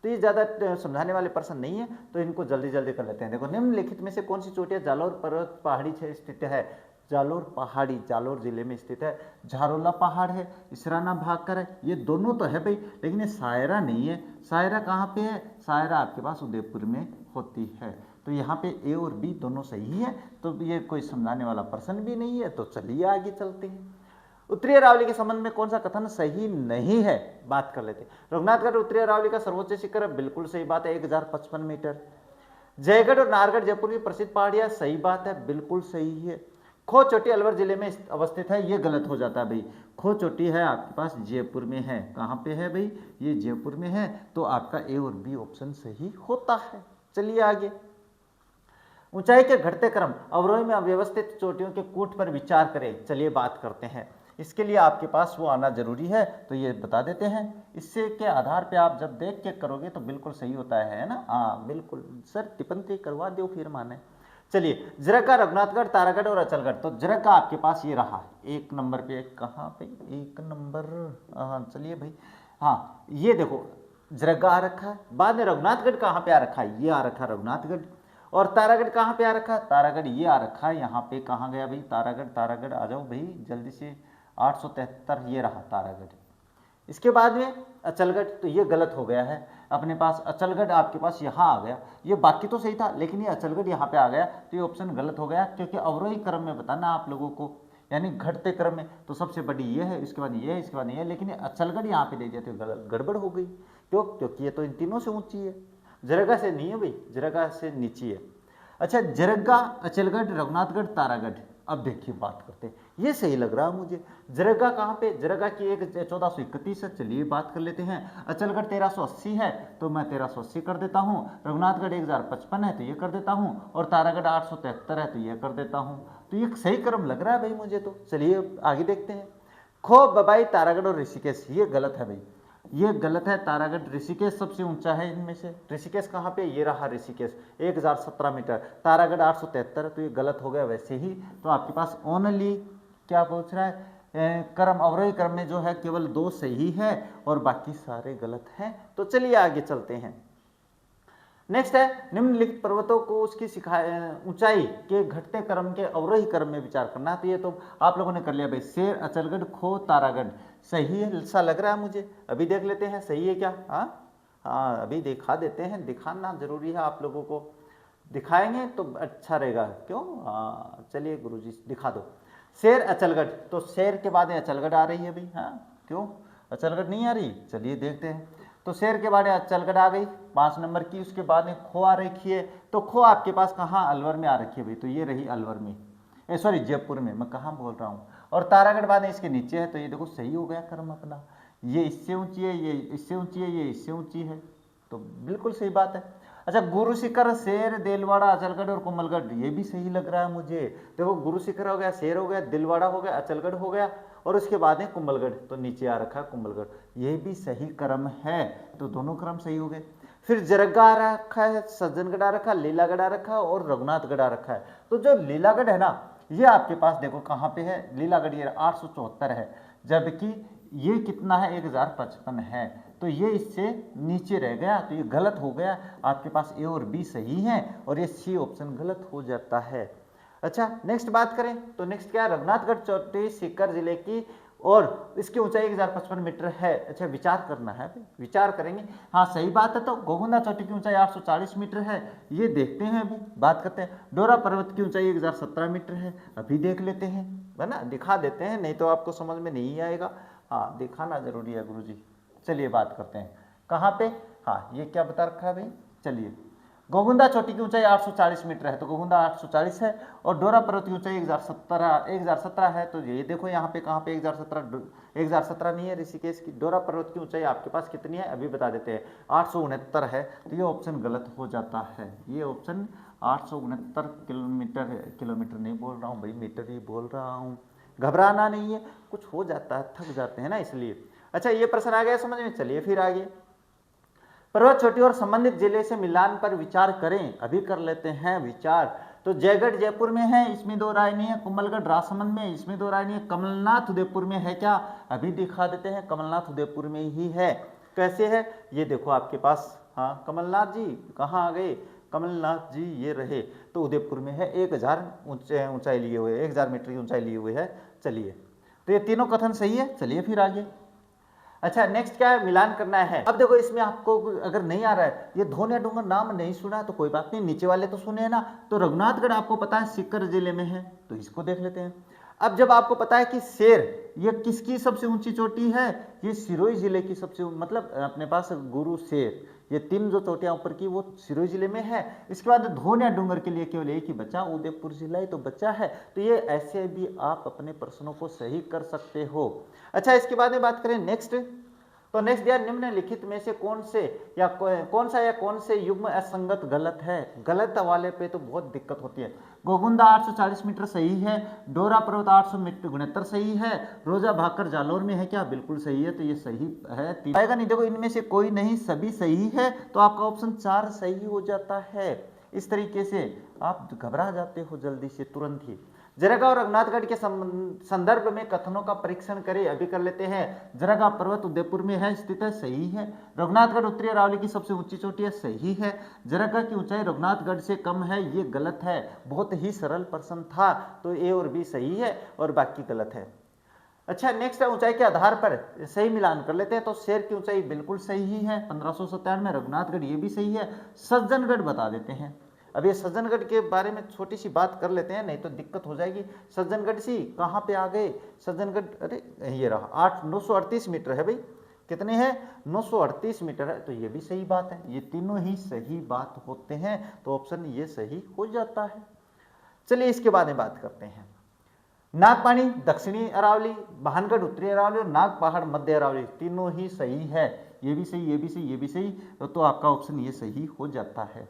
तो ये ज़्यादा समझाने वाले पर्सन नहीं है, तो इनको जल्दी जल्दी कर लेते हैं। देखो, निम्नलिखित में से कौन सी चोटियाँ जालौर पर्वत पहाड़ी स्थित है, जालौर पहाड़ी जालौर जिले में स्थित है। झारोला पहाड़ है, इसराना भाकर है, ये दोनों तो है भाई, लेकिन ये सायरा नहीं है। सायरा कहाँ पे है, सायरा आपके पास उदयपुर में होती है। तो यहाँ पे ए और बी दोनों सही है, तो ये कोई समझाने वाला पर्सन भी नहीं है। तो चलिए आगे चलते हैं। उत्तरी अरावली के संबंध में कौन सा कथन सही नहीं है, बात कर लेते हैं। रघुनाथगढ़ उत्तरी अरावली का सर्वोच्च शिखर है, बिल्कुल सही बात है, 1055 मीटर। जयगढ़ और नाहरगढ़ जयपुर की प्रसिद्ध पहाड़ियां, सही बात है, बिल्कुल सही है। खो चोटी अलवर जिले में अवस्थित है, ये गलत हो जाता है भाई। खो चोटी है आपके पास जयपुर में है, कहाँ पे है भाई, ये जयपुर में है, तो आपका ए और बी ऑप्शन सही होता है। चलिए आगे। ऊंचाई के घटते क्रम, अवरोही में अव्यवस्थित चोटियों के कूट पर विचार करें। चलिए बात करते हैं, इसके लिए आपके पास वो आना जरूरी है, तो ये बता देते हैं। इससे के आधार पे आप जब देख के करोगे तो बिल्कुल सही होता है ना। हाँ बिल्कुल सर, टिप्पणी करवा दो फिर माने। चलिए, जिरगा, रघुनाथगढ़, तारागढ़ और अचलगढ़। तो जिरगा आपके पास ये रहा 1 नंबर पे, कहाँ पे 1 नंबर, हाँ चलिए भाई, हाँ ये देखो जिरगा आ रखा है। बाद में रघुनाथगढ़ कहाँ पे आ रखा है, ये आ रखा रघुनाथगढ़। और तारागढ़ कहाँ पे आ रखा है, तारागढ़ ये आ रखा है, यहाँ पे कहाँ गया भाई तारागढ़, तारागढ़ आ जाओ भाई जल्दी से, 873 ये रहा तारागढ़। इसके बाद में अचलगढ़, तो ये गलत हो गया है अपने पास, अचलगढ़ आपके पास यहाँ आ गया, ये बाकी तो सही था लेकिन ये अचलगढ़ यहाँ पे आ गया, तो ये ऑप्शन गलत हो गया, क्योंकि अवरोही क्रम में बताना आप लोगों को यानी घटते क्रम में। तो सबसे बड़ी ये है, इसके बाद ये है, इसके बाद ये है, लेकिन ये अचलगढ़ यहाँ पे दे दिया तो गड़बड़ हो गई। क्यों? क्योंकि ये तो इन तीनों से ऊंची है, जरगा से नहीं है भाई, जरगा से नीची है। अच्छा, जरगा, अचलगढ़, रघुनाथगढ़, तारागढ़। अब देखिए बात करते हैं, ये सही लग रहा है मुझे। जरगा कहाँ पे? जरगा की एक 1431 है, चलिए बात कर लेते हैं। अचलगढ़ 1380 है, तो मैं 1380 कर देता हूँ। रघुनाथगढ़ 1055 है, तो ये कर देता हूँ। और तारागढ़ 873 है, तो ये कर देता हूँ। तो ये सही क्रम लग रहा है भाई मुझे तो। चलिए आगे देखते हैं। खो, बबाई, तारागढ़ और ऋषिकेश, ये गलत है भाई, ये गलत है। तारागढ़, ऋषिकेश सबसे ऊंचा है इनमें से। ऋषिकेश कहाँ पे? ये रहा ऋषिकेश, 1017 मीटर। तारागढ़ 873, तो ये गलत हो गया वैसे ही। तो आपके पास ओनली क्या पूछ रहा है? क्रम, अवरोही क्रम में जो है केवल 2 सही है और बाकी सारे गलत हैं। तो चलिए आगे चलते हैं। नेक्स्ट है, निम्नलिखित पर्वतों को उसकी ऊंचाई के घटते क्रम के अवरोही क्रम में विचार करना। तो ये तो आप लोगों ने कर लिया भाई। शेर, अचलगढ़, खो, तारागढ़, सही है सा लग रहा है मुझे। अभी देख लेते हैं सही है क्या। हाँ, अभी दिखा देते हैं, दिखाना जरूरी है, आप लोगों को दिखाएंगे तो अच्छा रहेगा। क्यों? चलिए गुरुजी दिखा दो। शेर, अचलगढ़, तो शेर के बाद अचलगढ़ आ रही है भाई। हाँ, क्यों अचलगढ़ नहीं आ रही? चलिए देखते हैं। तो शेर के बाद अचलगढ़ आ गई 5 नंबर की। उसके बाद में खो आ रखी है, तो खो आपके पास कहाँ? अलवर में आ रखी है भाई, तो ये रही अलवर में, सॉरी जयपुर में, मैं कहाँ बोल रहा हूँ। और तारागढ़ बाद इसके नीचे है, तो ये देखो सही हो गया क्रम अपना। ये इससे ऊंची है, ये इससे ऊंची है, ये इससे ऊंची है, तो बिल्कुल सही बात है। अच्छा, गुरु शिखर, शेर, देलवाड़ा, अचलगढ़ और कुंभलगढ़, ये भी सही लग रहा है मुझे। देखो गुरु शिखर हो गया, शेर हो गया, दिलवाड़ा हो गया, अचलगढ़ हो गया, और उसके बाद है कुंभलगढ़, तो नीचे आ रखा है कुंभलगढ़, ये भी सही क्रम है। तो दोनों क्रम सही हो गए। फिर जरगा आ रखा है, सज्जनगढ़ आ रखा है, लीलागढ़ आ रखा है और रघुनाथगढ़ आ रखा है। तो जो लीलागढ़ है ना, ये आपके पास देखो कहाँ पे है, लीलागढ़ ये 874 है, जबकि ये कितना है? 1055 है, तो ये इससे नीचे रह गया, तो ये गलत हो गया। आपके पास ए और बी सही है और ये सी ऑप्शन गलत हो जाता है। अच्छा, नेक्स्ट बात करें तो नेक्स्ट क्या है? रघुनाथगढ़ चोटी सीकर जिले की और इसकी ऊंचाई 1055 मीटर है। अच्छा, विचार करना है, विचार करेंगे। हाँ सही बात है। तो गोगुंदा चोटी की ऊंचाई 840 मीटर है, ये देखते हैं, अभी बात करते हैं। डोरा पर्वत की ऊंचाई 1017 मीटर है, अभी देख लेते हैं, है ना, दिखा देते हैं, नहीं तो आपको समझ में नहीं आएगा। हाँ, दिखाना जरूरी है गुरुजी। चलिए बात करते हैं, कहाँ पे? हाँ, ये क्या बता रखा है भाई? चलिए, गोगुंदा चोटी की ऊंचाई 840 मीटर है, तो गोगुंदा 840 है, और डोरा पर्वत की ऊंचाई 1017 है। तो ये देखो यहाँ पे कहाँ पे 1017 नहीं है ऋषिकेश की। डोरा पर्वत की ऊंचाई आपके पास कितनी है? अभी बता देते हैं, 869 है। तो ये ऑप्शन गलत हो जाता है, ये ऑप्शन 869 किलोमीटर है। किलोमीटर नहीं बोल रहा हूँ भाई, मीटर ही बोल रहा हूँ। घबराना नहीं है, कुछ हो जाता है, थक जाते हैं ना, इसलिए। अच्छा, ये प्रश्न आ गया समझ में। चलिए फिर आगे, पर्वत चोटी और संबंधित जिले से मिलान पर विचार करें। अभी कर लेते हैं विचार। तो जयगढ़ जयपुर में है, इसमें दो राय नहीं है। कुंभलगढ़ राजसमंद में, इसमें दो राय नहीं है। कमलनाथ उदयपुर में है क्या? अभी दिखा देते हैं, कमलनाथ उदयपुर में ही है। कैसे है? ये देखो आपके पास, हाँ कमलनाथ जी कहाँ आ गए? कमलनाथ जी ये रहे, तो उदयपुर में है। 1000 ऊंचाई लिए हुए, 1000 मीटर की ऊंचाई लिए हुए है। चलिए, तो ये तीनों कथन सही है। चलिए फिर आगे। अच्छा, नेक्स्ट क्या है? मिलान करना है। अब देखो इसमें आपको अगर नहीं आ रहा है, ये धोनिया डूंगर नाम नहीं सुना तो कोई बात नहीं, नीचे वाले तो सुने ना। तो रघुनाथगढ़ आपको पता है सीकर जिले में है, तो इसको देख लेते हैं। अब जब आपको पता है कि शेर ये किसकी सबसे ऊंची चोटी है? ये सिरोही जिले की सबसे, मतलब अपने पास गुरु शेर, ये 3 जो चोटियां ऊपर की वो सिरोही जिले में है। इसके बाद धोनिया डूंगर के लिए केवल एक ही बचा, उदयपुर जिला ही तो बचा है। तो ये ऐसे भी आप अपने प्रश्नों को सही कर सकते हो। अच्छा, इसके बाद में बात करें नेक्स्ट, तो नेक्स्ट दिया, निम्नलिखित में से कौन से युग्म असंगत गलत है? गलत वाले पे तो बहुत दिक्कत होती है। गोगुंदा 840 मीटर सही है, डोरा पर्वत 869 सही है, रोजा भाकर जालौर में है क्या? बिल्कुल सही है, तो ये सही है। आएगा नहीं, देखो इनमें से कोई नहीं, सभी सही है, तो आपका ऑप्शन 4 सही हो जाता है। इस तरीके से आप घबरा जाते हो जल्दी से, तुरंत ही। जरगा और रघुनाथगढ़ के संदर्भ में कथनों का परीक्षण करें। अभी कर लेते हैं। जरगा पर्वत उदयपुर में है, स्थित है, सही है। रघुनाथगढ़ उत्तरी अरावली की सबसे ऊंची चोटी है, सही है। जरगा की ऊंचाई रघुनाथगढ़ से कम है, ये गलत है। बहुत ही सरल प्रश्न था, तो ए और बी सही है और बाकी गलत है। अच्छा, नेक्स्ट है ऊंचाई के आधार पर सही मिलान कर लेते हैं। तो शेर की ऊंचाई बिल्कुल सही है 1597, रघुनाथगढ़ ये भी सही है। सज्जनगढ़ बता देते हैं, अब ये सज्जनगढ़ के बारे में छोटी सी बात कर लेते हैं, नहीं तो दिक्कत हो जाएगी। सज्जनगढ़ सी कहाँ पे आ गए, सज्जनगढ़, अरे ये रहा 938 मीटर है भाई, कितने हैं 938 मीटर है, तो ये भी सही बात है, ये तीनों ही सही बात होते हैं, तो ऑप्शन ये सही हो जाता है। चलिए इसके बाद में बात करते हैं। नागपानी दक्षिणी अरावली, भानगढ़ उत्तरी अरावली और नाग पहाड़ मध्य अरावली, तीनों ही सही है, ये भी सही, ये भी सही, ये भी सही, तो आपका ऑप्शन ये सही हो जाता है।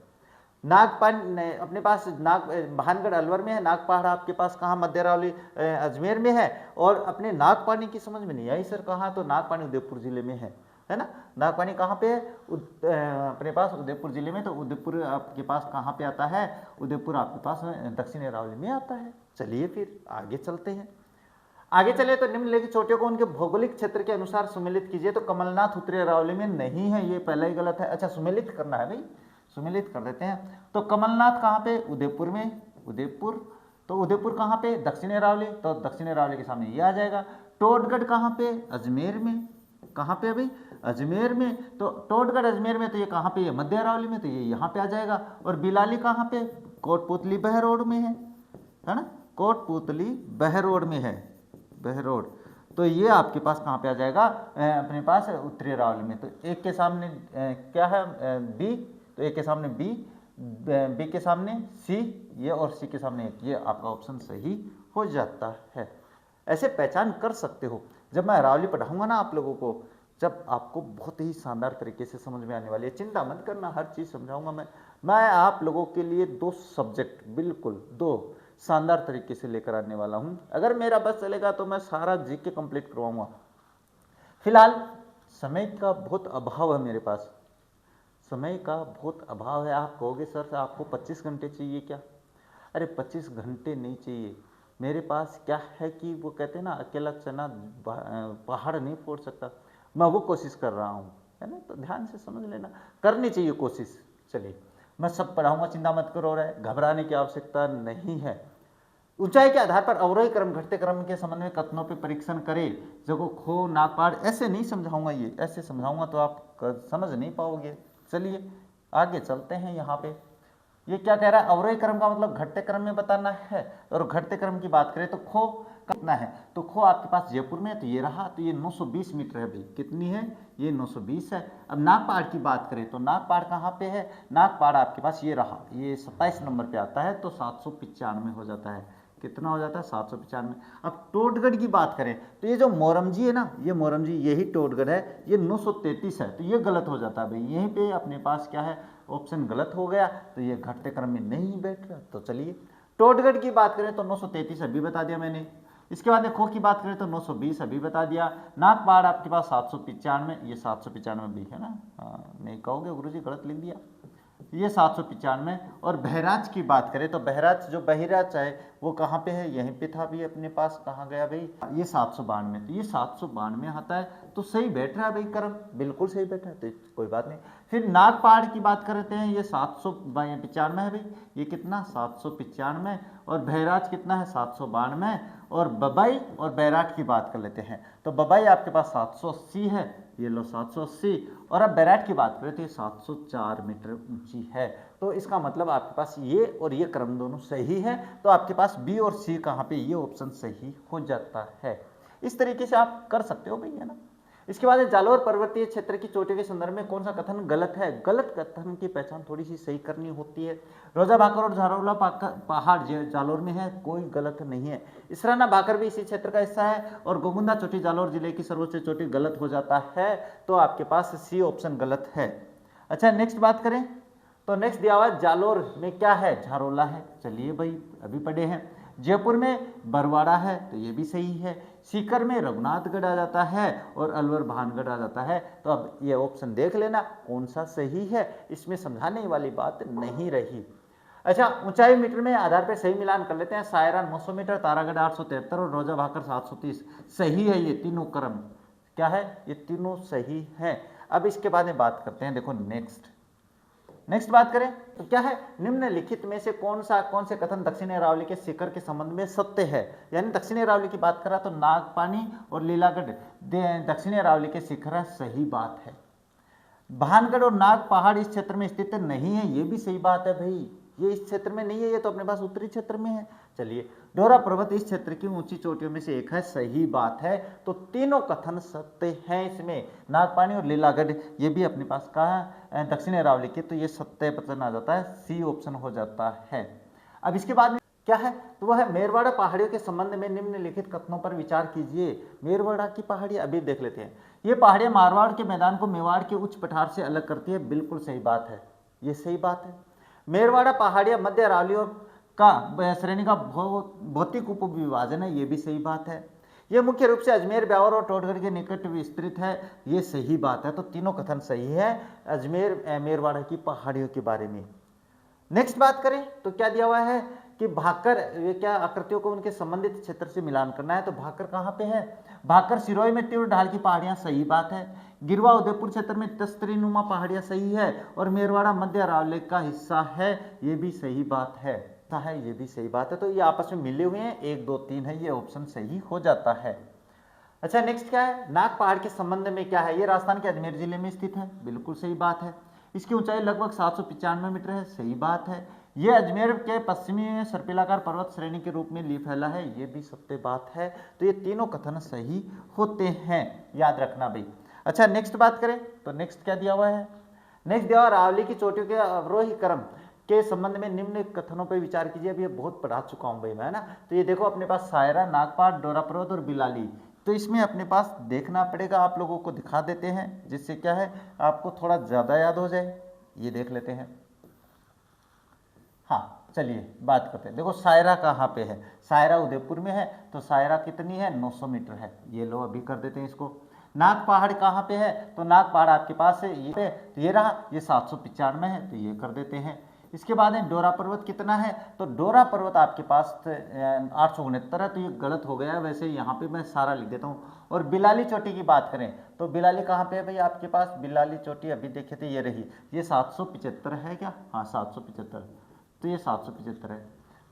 नागपानी अपने पास भानगढ़ अलवर में है, नाग पहाड़ आपके पास कहाँ मध्य अरावली अजमेर में है, और अपने नागपानी की समझ में नहीं आई सर कहाँ, तो नागपानी उदयपुर जिले में है ना। नागपानी कहाँ पे है, अपने पास उदयपुर जिले में, तो उदयपुर आपके पास कहाँ पे आता है, उदयपुर आपके पास दक्षिण अरावली में आता है। चलिए फिर आगे चलते हैं। आगे चले तो निम्नलिखित चोटियों को उनके भौगोलिक क्षेत्र के अनुसार सुमेलित कीजिए, तो कमलनाथ उत्तरी अरावली में नहीं है, ये पहला ही गलत है। अच्छा सुमेलित करना है भाई, सुमेलित कर देते हैं। तो कमलनाथ कहाँ पे, उदयपुर में, उदयपुर, तो उदयपुर कहाँ पे, दक्षिणी अरावली, तो दक्षिणी अरावली के सामने ये आ जाएगा। टोडगढ़ कहाँ पे, अजमेर में, कहाँ पे भाई, अजमेर में, तो टोडगढ़ अजमेर में, तो ये कहाँ पे, ये मध्य अरावली में, तो ये यहाँ पे आ जाएगा। और बिलाली कहाँ पे, कोटपुतली बहरोड में है ना, कोटपुतली बहरोड में है, बहरोड, तो ये आपके पास कहाँ पे आ जाएगा, अपने पास उत्तरी अरावली में। तो एक के सामने क्या है, बी, तो एक के सामने बी, बी के सामने सी, ये और सी के सामने एक, ये आपका ऑप्शन सही हो जाता है। ऐसे पहचान कर सकते हो। जब मैं अरावली पढ़ाऊंगा ना आप लोगों को, जब आपको बहुत ही शानदार तरीके से समझ में आने वाली है, चिंता मत करना, हर चीज़ समझाऊंगा मैं आप लोगों के लिए 2 सब्जेक्ट बिल्कुल 2 शानदार तरीके से लेकर आने वाला हूं। अगर मेरा बस चलेगा तो मैं सारा जीके कंप्लीट करवाऊंगा। फिलहाल समय का बहुत अभाव है मेरे पास, समय का बहुत अभाव है। आप कहोगे सर आपको 25 घंटे चाहिए क्या, अरे 25 घंटे नहीं चाहिए, मेरे पास क्या है कि वो कहते हैं ना अकेला चना पहाड़ नहीं फोड़ सकता, मैं वो कोशिश कर रहा हूँ, है ना, तो ध्यान से समझ लेना, करनी चाहिए कोशिश। चलिए मैं सब पढ़ाऊंगा, चिंता मत करो, रहे घबराने की आवश्यकता नहीं है। ऊंचाई के आधार पर अवरोही क्रम घटते क्रम के संबंध में कथनों पे परीक्षण करें, जगह खो नागपाड़, ऐसे नहीं समझाऊंगा, ये ऐसे समझाऊंगा तो आप समझ नहीं पाओगे। चलिए आगे चलते हैं। यहाँ पे ये क्या कह रहा है, अवरोही क्रम का मतलब घटते क्रम में बताना है, और घटते क्रम की बात करें तो खो कितना है, तो खो आपके पास जयपुर में, तो ये रहा, तो ये 920 मीटर है भाई, कितनी है, ये 920 है। अब नागपाड़ की बात करें तो नागपाड़ कहाँ पे है, नागपाड़ आपके पास ये रहा, ये 27 नंबर पे आता है, तो 795 हो जाता है, कितना हो जाता है 795। अब टोडगढ़ की बात करें तो ये जो मोरमजी है ना, ये मोरमजी यही टोडगढ़ है, ये 933 है, तो ये गलत हो जाता है भाई, यहीं पे अपने पास क्या है, ऑप्शन गलत हो गया, तो ये घटते क्रम में नहीं बैठ रहा। तो चलिए टोडगढ़ की बात करें तो 933 अभी बता दिया मैंने। इसके बाद खो की बात करें तो 920 अभी बता दिया। नागपाड़ आपके पास 795, ये 795 भी है ना, नहीं कहोगे गुरुजी गलत लिख दिया, ये 795। और बहराज की बात करें तो बहराज जो बहिराज है वो कहाँ पे है, यहीं पे था भी अपने पास, कहाँ गया भाई, ये 792, तो ये 792 आता है, तो सही बैठ रहा है भाई क्रम, बिल्कुल सही बैठा है, तो कोई बात नहीं। फिर नागपाड़ की बात करते हैं, ये 795 है भाई, ये कितना 795, और बहराज कितना है 792, और बबाई और बैराट की बात कर लेते हैं, तो बबाई आपके पास 780 है, ये लो 780, और अब बैराट की बात करें तो ये 704 मीटर ऊंची है, तो इसका मतलब आपके पास ये और ये क्रम दोनों सही है, तो आपके पास बी और सी कहाँ पे, ये ऑप्शन सही हो जाता है। इस तरीके से आप कर सकते हो भाई, है ना। इसके बाद जालोर पर्वतीय क्षेत्र की चोटी के संदर्भ में कौन सा कथन गलत है, गलत कथन की पहचान थोड़ी सी सही करनी होती है। रोजा भाकर और झारोला पहाड़ जालोर में है, कोई गलत नहीं है। इसराना भाकर भी इसी क्षेत्र का हिस्सा है, और गोमुंदा चोटी जालोर जिले की सर्वोच्च चोटी, गलत हो जाता है, तो आपके पास सी ऑप्शन गलत है। अच्छा नेक्स्ट बात करें तो नेक्स्ट दिया हुआ जालोर में क्या है, झारोला है, चलिए भाई अभी पढ़े हैं। जयपुर में बरवाड़ा है, तो ये भी सही है। सीकर में रघुनाथगढ़ आ जाता है, और अलवर भानगढ़ आ जाता है, तो अब ये ऑप्शन देख लेना कौन सा सही है, इसमें समझाने वाली बात नहीं रही। अच्छा ऊंचाई मीटर में आधार पर सही मिलान कर लेते हैं। सायरा 900 मीटर, तारागढ़ 873 और रोजा भाकर 730, सही है, ये तीनों क्रम क्या है, ये तीनों सही है। अब इसके बाद में बात करते हैं, देखो नेक्स्ट बात करें तो क्या है, निम्नलिखित में से कौन से कथन दक्षिणी अरावली के शिखर के संबंध में सत्य है, यानी दक्षिणी अरावली की बात करा तो नागपानी और लीलागढ़ दक्षिणी अरावली के शिखर, सही बात है। भानगढ़ और नाग पहाड़ इस क्षेत्र में स्थित नहीं है, ये भी सही बात है भाई, ये इस क्षेत्र में नहीं है, ये तो अपने पास उत्तरी क्षेत्र में है। चलिए, डोरा पर्वत इस क्षेत्र की ऊंची चोटियों में से एक है, सही बात है। तो तीनों कथन सत्य हैं इसमें। नागपानी और लीलागढ़ ये भी अपने पास कहाँ, दक्षिणी अरावली के, तो ये सत्य वचन आ जाता है, सी ऑप्शन हो जाता है। अब इसके बाद में क्या है, तो वह है मेरवाड़ा पहाड़ियों के संबंध में निम्नलिखित कथनों पर विचार कीजिए। मेरवाड़ा की पहाड़ी अभी देख लेते हैं। ये पहाड़ियां मारवाड़ के मैदान को मेवाड़ के उच्च पठार से अलग करती है, बिल्कुल सही बात है, ये सही बात है। मेरवाड़ा पहाड़ियां मध्य अरावली और का श्रेणी का भौतिक उपविभाजन है, ये भी सही बात है। ये मुख्य रूप से अजमेर, ब्यावर और टोटगढ़ के निकट विस्तृत है, ये सही बात है। तो तीनों कथन सही है अजमेर मेरवाड़ा की पहाड़ियों के बारे में। नेक्स्ट बात करें तो क्या दिया हुआ है कि भाकर, ये क्या आकृतियों को उनके संबंधित क्षेत्र से मिलान करना है। तो भाकर कहाँ पे है, भाकर सिरोही में तीव्र ढाल की पहाड़ियां, सही बात है। गिरवा उदयपुर क्षेत्र में तस्तरी नुमा पहाड़ियां, सही है। और मेरवाड़ा मध्य अरावली का हिस्सा है, ये भी सही बात है, ये भी सही बात है। तो ये आपस में मिले हुए हैं, 1 2 3 है, ये ऑप्शन सही हो जाता है। अच्छा, नेक्स्ट क्या है, नाग पहाड़ के संबंध में क्या है, ये राजस्थान के अजमेर जिले में स्थित है, बिल्कुल सही बात है। इसकी ऊंचाई लगभग 795 मीटर है, सही बात है। ये अजमेर के पश्चिमी में सर्पिलाकार पर्वत श्रेणी के रूप में ली फैला है, ये भी सत्य बात है। तो ये तीनों कथन सही होते हैं, याद रखना भाई। अच्छा, नेक्स्ट बात करें तो नेक्स्ट क्या दिया हुआ है, नेक्स्ट दिया हुआ अरावली की चोटियों के अवरोही क्रम के संबंध में निम्न कथनों पर विचार कीजिए। अभी ये बहुत पढ़ा चुका हूँ भाई मैं, है ना। तो ये देखो अपने पास सायरा, नागपाड़, डोरा पर्वत और बिलाली, तो इसमें अपने पास देखना पड़ेगा, आप लोगों को दिखा देते हैं जिससे क्या है आपको थोड़ा ज़्यादा याद हो जाए। ये देख लेते हैं, हाँ चलिए बात करते हैं। देखो सायरा कहाँ पे है, सायरा उदयपुर में है, तो सायरा कितनी है, 900 मीटर है, ये लो अभी कर देते हैं इसको। नाग पहाड़ कहाँ पे है, तो नाग पहाड़ आपके पास है ये पे, तो ये रहा, ये 795 है, तो ये कर देते हैं। इसके बाद है डोरा पर्वत कितना है, तो डोरा पर्वत आपके पास 869 है, तो ये गलत हो गया। वैसे यहाँ पे मैं सारा लिख देता हूँ। और बिलाली चोटी की बात करें तो बिलाली कहाँ पे है भाई आपके पास, बिलाली चोटी अभी देखे थे, ये रही, ये 775 है क्या, हाँ 775, तो ये 775 है,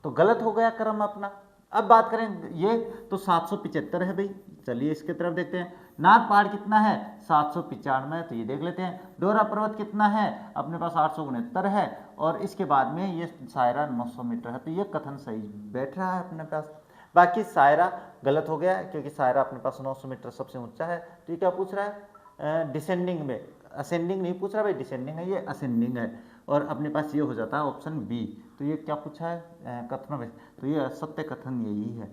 तो गलत हो गया क्रम अपना। अब बात करें ये तो 775 है भाई, चलिए इसके तरफ देखते हैं। नाग पहाड़ कितना है, 795 है, तो ये देख लेते हैं। डोरा पर्वत कितना है, अपने पास 869 है, और इसके बाद में ये सायरा 900 मीटर है, तो ये कथन सही बैठ रहा है अपने पास। बाकी सायरा गलत हो गया क्योंकि सायरा अपने पास 900 मीटर सबसे ऊंचा है। तो ये क्या पूछ रहा है, डिसेंडिंग में, असेंडिंग नहीं पूछ रहा भाई, डिसेंडिंग है, ये असेंडिंग है, और अपने पास ये हो जाता है ऑप्शन बी। तो ये क्या पूछा है कथनों में, तो ये सत्य कथन यही है।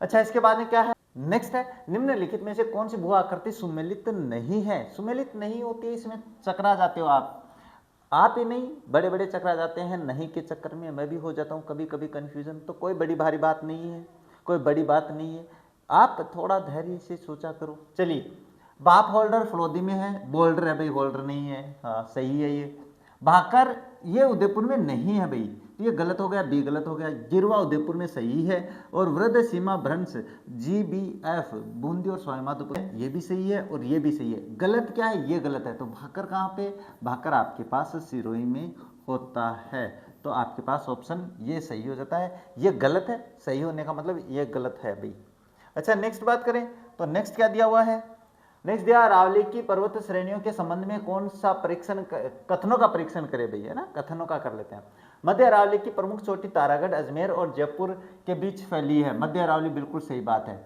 अच्छा, इसके बाद में क्या है, नेक्स्ट है, निम्नलिखित में से कौन सी भू आकृति सुमेलित नहीं है। सुमेलित नहीं होती है, इसमें चकरा जाते हो आप ही नहीं, बड़े बड़े चकरा जाते हैं, नहीं के चक्कर में मैं भी हो जाता हूँ कभी कभी कन्फ्यूजन। तो कोई बड़ी भारी बात नहीं है, कोई बड़ी बात नहीं है, आप थोड़ा धैर्य से सोचा करो। चलिए, बाप होल्डर फ्लोदी में है, बोल्डर है भाई, होल्डर नहीं है, हाँ सही है ये। भाकर ये उदयपुर में नहीं है भाई, तो ये गलत हो गया, बी गलत हो गया। गिरवा उदयपुर में सही है, और वृद्ध सीमा भ्रंश GBF बूंदी और स्वाईमाधोपुर ये भी सही है, और ये भी सही है। गलत क्या है, ये गलत है। तो भाकर कहाँ पे, भाकर आपके पास सिरोही में होता है, तो आपके पास ऑप्शन ये सही हो जाता है। ये गलत है, सही होने का मतलब ये गलत है भाई। अच्छा, नेक्स्ट बात करें तो नेक्स्ट क्या दिया हुआ है, नेक्स्ट दिया अरावली की पर्वत श्रेणियों के संबंध में कौन सा परीक्षण, कथनों का परीक्षण करे भैया, है ना, कथनों का कर लेते हैं। मध्य अरावली की प्रमुख चोटी तारागढ़, अजमेर और जयपुर के बीच फैली है, मध्य अरावली बिल्कुल सही बात है।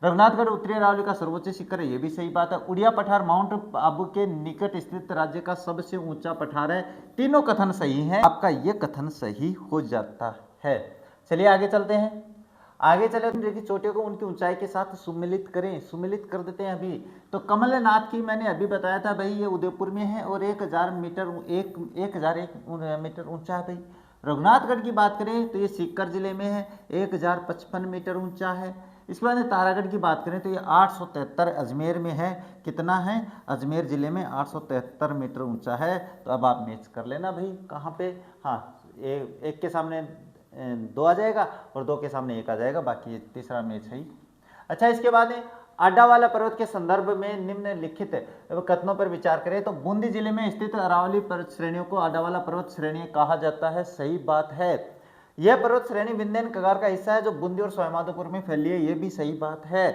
रघुनाथगढ़ उत्तरी अरावली का सर्वोच्च शिखर है, ये भी सही बात है। उड़िया पठार माउंट आबू के निकट स्थित राज्य का सबसे ऊंचा पठार है। तीनों कथन सही हैं, आपका ये कथन सही हो जाता है। चलिए आगे चलते हैं, आगे चले देखिए चोटियों को उनकी ऊंचाई के साथ सुमिलित करें, सुमिलित कर देते हैं अभी। तो कमलनाथ की मैंने अभी बताया था भाई, ये उदयपुर में है और 1001 मीटर ऊंचा है भाई। रघुनाथगढ़ की बात करें तो ये सीकर जिले में है, 1055 मीटर ऊंचा है। इसके बाद तारागढ़ की बात करें तो ये 873 अजमेर में है, कितना है, अजमेर जिले में 873 मीटर ऊंचा है। तो अब आप मैच कर लेना भाई, कहाँ पे, हाँ एक के सामने 2 आ जाएगा और 2 के सामने 1 आ जाएगा, बाकी तीसरा मैच है। अच्छा, इसके बाद आडावाला पर्वत के संदर्भ में निम्नलिखित कथनों पर विचार करें तो बूंदी जिले में स्थित अरावली पर्वत श्रेणियों को आडावाला पर्वत श्रेणी कहा जाता है, सही बात है। यह पर्वत श्रेणी विंध्याचल कगार का हिस्सा है जो बूंदी और स्वाईमाधोपुर में फैली है, यह भी सही बात है।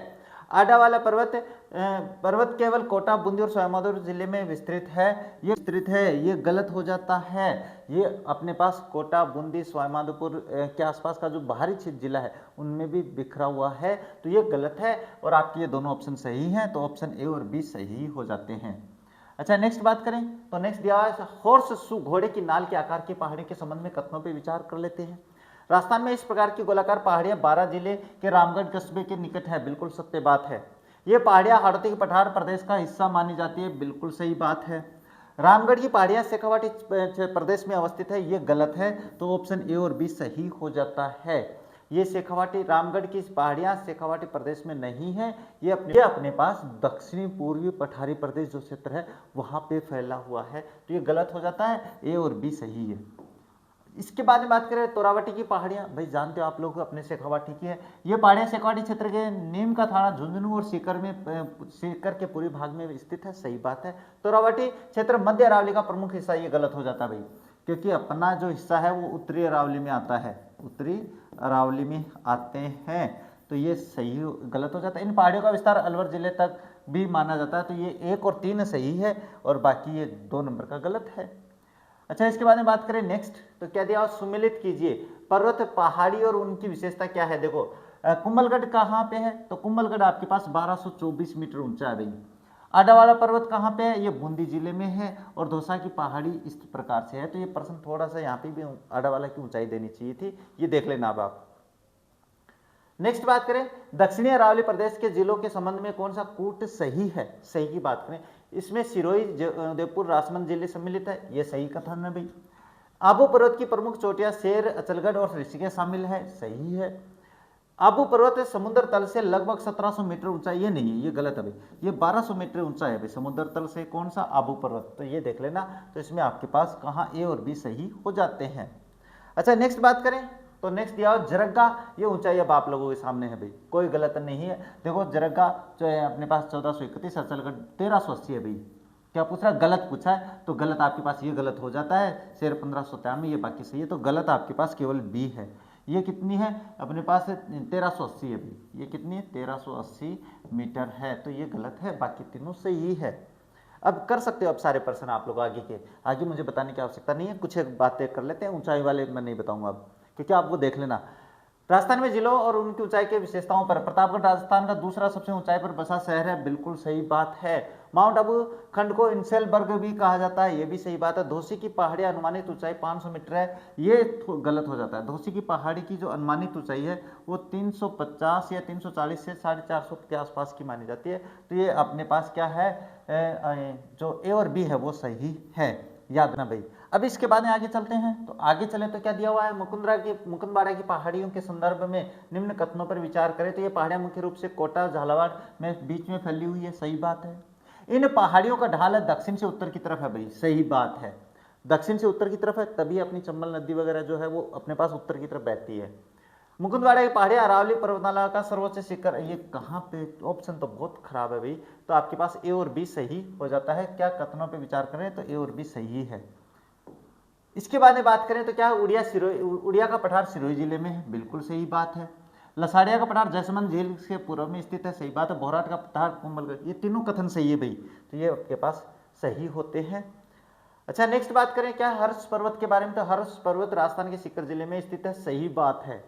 आडा वाला पर्वत केवल कोटा, बूंदी और सवाईमाधोपुर जिले में विस्तृत है, ये गलत हो जाता है। ये अपने पास कोटा, बूंदी, सवाईमाधोपुर के आसपास का जो बाहरी क्षेत्र जिला है उनमें भी बिखरा हुआ है, तो ये गलत है और आपके ये दोनों ऑप्शन सही हैं, तो ऑप्शन ए और बी सही हो जाते हैं। अच्छा, नेक्स्ट बात करें तो नेक्स्ट दिया हुआ है हॉर्स शू, घोड़े की नाल के आकार की पहाड़ी के संबंध में कथनों पर विचार कर लेते हैं। राजस्थान में इस प्रकार की गोलाकार पहाड़ियां 12 जिले के रामगढ़ कस्बे के निकट है, बिल्कुल सत्य बात है। ये पहाड़ियां हाड़ौती के पठार प्रदेश का हिस्सा मानी जाती है, बिल्कुल सही बात है। रामगढ़ की पहाड़ियां शेखावाटी प्रदेश में अवस्थित है, ये गलत है, तो ऑप्शन ए और बी सही हो जाता है। ये शेखावाटी, रामगढ़ की पहाड़ियां शेखावाटी प्रदेश में नहीं है, ये अपने पास दक्षिणी पूर्वी पठारी प्रदेश जो क्षेत्र है वहां पे फैला हुआ है, तो ये गलत हो जाता है, ए और बी सही है। इसके बाद में बात करें तोरावटी की पहाड़ियां, भाई जानते हो आप लोग अपने शेखावाटी की है। ये पहाड़ियां शेखावाटी क्षेत्र के नीम का थाना झुंझुनू और सीकर के पूर्वी भाग में स्थित है, सही बात है। तोरावटी क्षेत्र मध्य अरावली का प्रमुख हिस्सा, ये गलत हो जाता है भाई, क्योंकि अपना जो हिस्सा है वो उत्तरी अरावली में आता है, उत्तरी अरावली में आते हैं, तो ये सही गलत हो जाता है। इन पहाड़ियों का विस्तार अलवर जिले तक भी माना जाता है, तो ये 1 और 3 सही है और बाकी ये 2 नंबर का गलत है। अच्छा, इसके बाद में बात करें नेक्स्ट, तो क्या दिया, सुमिलित कीजिए पर्वत, पहाड़ी और उनकी विशेषता क्या है। देखो कुंभलगढ़ कहाँ पे है, तो कुंभलगढ़ आपके पास 1224 मीटर ऊंचा है भाई। आडावाला पर्वत कहाँ पे है, ये बूंदी जिले में है और धौसा की पहाड़ी इस प्रकार से है, तो ये प्रश्न थोड़ा सा यहाँ पे भी आडावाला की ऊंचाई देनी चाहिए थी, ये देख लेना अब आप। नेक्स्ट बात करें दक्षिणी अरावली प्रदेश के जिलों के संबंध में कौन सा कूट सही है, सही की बात करें, इसमें सिरोही, उदयपुर, राजसमंद जिले सम्मिलित है, ये सही कथन है भाई। आबू पर्वत की प्रमुख चोटियां शेर, अचलगढ़ और ऋषिकेश शामिल है, सही है। आबू पर्वत समुद्र तल से लगभग 1700 मीटर ऊंचा, ये नहीं है, ये गलत है भाई, ये 1200 मीटर ऊंचा है भाई समुद्र तल से, कौन सा, आबू पर्वत, तो ये देख लेना। तो इसमें आपके पास कहाँ ए और बी सही हो जाते हैं। अच्छा, नेक्स्ट बात करें तो नेक्स्ट दिया जरगा, ये ऊंचाई अब आप लोगों के सामने है भाई, कोई गलत नहीं है। देखो जरगा जो है अपने पास 1431, अचलगढ़ 1380 है भाई। क्या पूछ रहा है, गलत पूछा है, तो गलत आपके पास ये गलत हो जाता है। शेर 1593, ये बाकी सही है, तो गलत आपके पास केवल बी है। ये कितनी है अपने पास, 1380 है भाई, ये कितनी है, 1380 मीटर है, तो ये गलत है, बाकी तीनों सही है। अब कर सकते हो अब सारे प्रश्न आप लोग आगे मुझे बताने की आवश्यकता नहीं है, कुछ एक बातें कर लेते हैं, ऊंचाई वाले मैं नहीं बताऊंगा अब, क्योंकि आप वो देख लेना। राजस्थान में जिलों और उनकी ऊंचाई के विशेषताओं पर, प्रतापगढ़ राजस्थान का दूसरा सबसे ऊंचाई पर बसा शहर है, बिल्कुल सही बात है। माउंट आबू खंड को इंसेलबर्ग भी कहा जाता है, ये भी सही बात है। धोसी की पहाड़ी अनुमानित ऊंचाई 500 मीटर है, ये गलत हो जाता है। धोसी की पहाड़ी की जो अनुमानित ऊंचाई है वो 350 या 340 से 450 के आसपास की मानी जाती है, तो ये अपने पास क्या है, जो ए और बी है वो सही है, याद रखना भाई। अब इसके बाद में आगे चलते हैं, तो आगे चलें तो क्या दिया हुआ है, मुकुंदवाड़ा की पहाड़ियों के संदर्भ में निम्न कथनों पर विचार करें, तो ये पहाड़ियां मुख्य रूप से कोटा, झालावाड़ में बीच में फैली हुई है, सही बात है। इन पहाड़ियों का ढाल दक्षिण से उत्तर की तरफ है भाई, सही बात है, दक्षिण से उत्तर की तरफ है, तभी अपनी चंबल नदी वगैरह जो है वो अपने पास उत्तर की तरफ बहती है। मुकुंदवाड़ा की पहाड़ी अरावली पर्वतमाला का सर्वोच्च शिखर, ये कहाँ पे, ऑप्शन तो बहुत खराब है भाई, तो आपके पास ए और बी सही हो जाता है। क्या कथनों पे विचार करें तो ए और बी सही है। इसके बाद में बात करें तो क्या उड़िया का पठार सिरोही जिले में है, बिल्कुल सही बात है। लसाड़िया का पठार जयसमंद झील के पूर्व में स्थित है, सही बात है। बोहराट का पठार कुंभलगढ़, ये तीनों कथन सही है भाई, तो ये आपके पास सही होते हैं। अच्छा, नेक्स्ट बात करें क्या हर्ष पर्वत के बारे में, तो हर्ष पर्वत राजस्थान के सीकर जिले में स्थित है, सही बात है।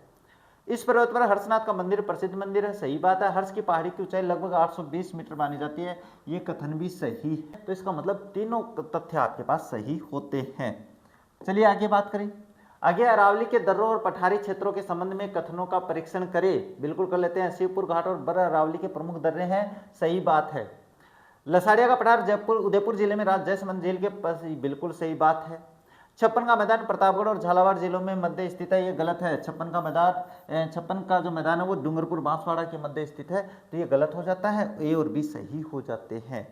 इस पर्वत पर हर्षनाथ का मंदिर प्रसिद्ध मंदिर है, सही बात है। हर्ष की पहाड़ी की ऊंचाई लगभग 820 मीटर मानी जाती है, ये कथन भी सही है। तो इसका मतलब तीनों तथ्य आपके पास सही होते हैं। चलिए आगे बात करें। आगे अरावली के दर्रों और पठारी क्षेत्रों के संबंध में कथनों का परीक्षण करें, बिल्कुल कर लेते हैं। शिवपुर घाट और बर अरावली के प्रमुख दर्रे हैं, सही बात है। लसाड़िया का पठार उदयपुर जिले में जयसमंद झील के पास, बिल्कुल सही बात है। छप्पन का मैदान प्रतापगढ़ और झालावाड़ जिलों में मध्य स्थित है, ये गलत है। छप्पन का जो मैदान है वो डूंगरपुर बांसवाड़ा के मध्य स्थित है, तो ये गलत हो जाता है, ए और बी सही हो जाते हैं।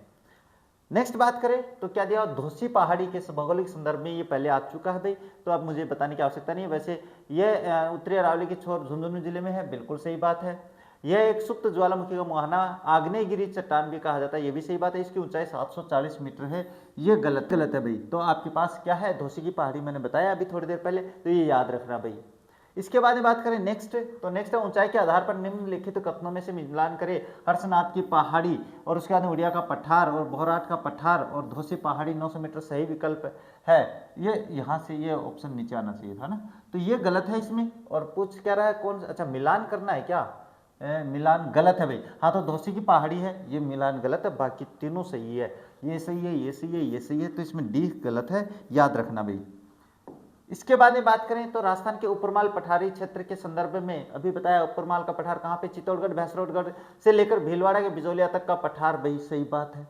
नेक्स्ट बात करें तो क्या दिया, धोसी पहाड़ी के भौगोलिक संदर्भ में ये पहले आ चुका है भाई, तो अब मुझे बताने की आवश्यकता नहीं है। वैसे ये उत्तरी अरावली के छोर झुंझुनू जिले में है, बिल्कुल सही बात है। यह एक सुप्त ज्वालामुखी का मुहाना आग्नेयगिरी चट्टान भी कहा जाता है, ये भी सही बात है। इसकी ऊंचाई 740 मीटर है, ये गलत है भाई। तो आपके पास क्या है, धोसी की पहाड़ी मैंने बताया अभी थोड़ी देर पहले, तो ये याद रखना भाई। इसके बाद में बात करें नेक्स्ट, तो नेक्स्ट है ऊंचाई के आधार पर निम्नलिखित कथनों में से मिलान करें। हर्षनाथ की पहाड़ी और उसके बाद उड़िया का पठार और भोराट का पठार और धोसी पहाड़ी 900 मीटर सही विकल्प है। ये यहाँ से ये ऑप्शन नीचे आना चाहिए था ना, तो ये गलत है इसमें। और पूछ क्या रहा है कौन, अच्छा मिलान करना है क्या, मिलान गलत है भाई। हाँ तो धोसी की पहाड़ी है, ये मिलान गलत है, बाकी तीनों सही है, ये सही है, ये सही है, ये सही है, तो इसमें डी गलत है, याद रखना भाई। इसके बाद में बात करें तो राजस्थान के ऊपरमाल पठारी क्षेत्र के संदर्भ में अभी बताया, ऊपरमाल का पठार कहाँ पे, चित्तौड़गढ़ भैंसरोडगढ़ से लेकर भीलवाड़ा के बिजौलिया तक का पठार, भाई सही बात है।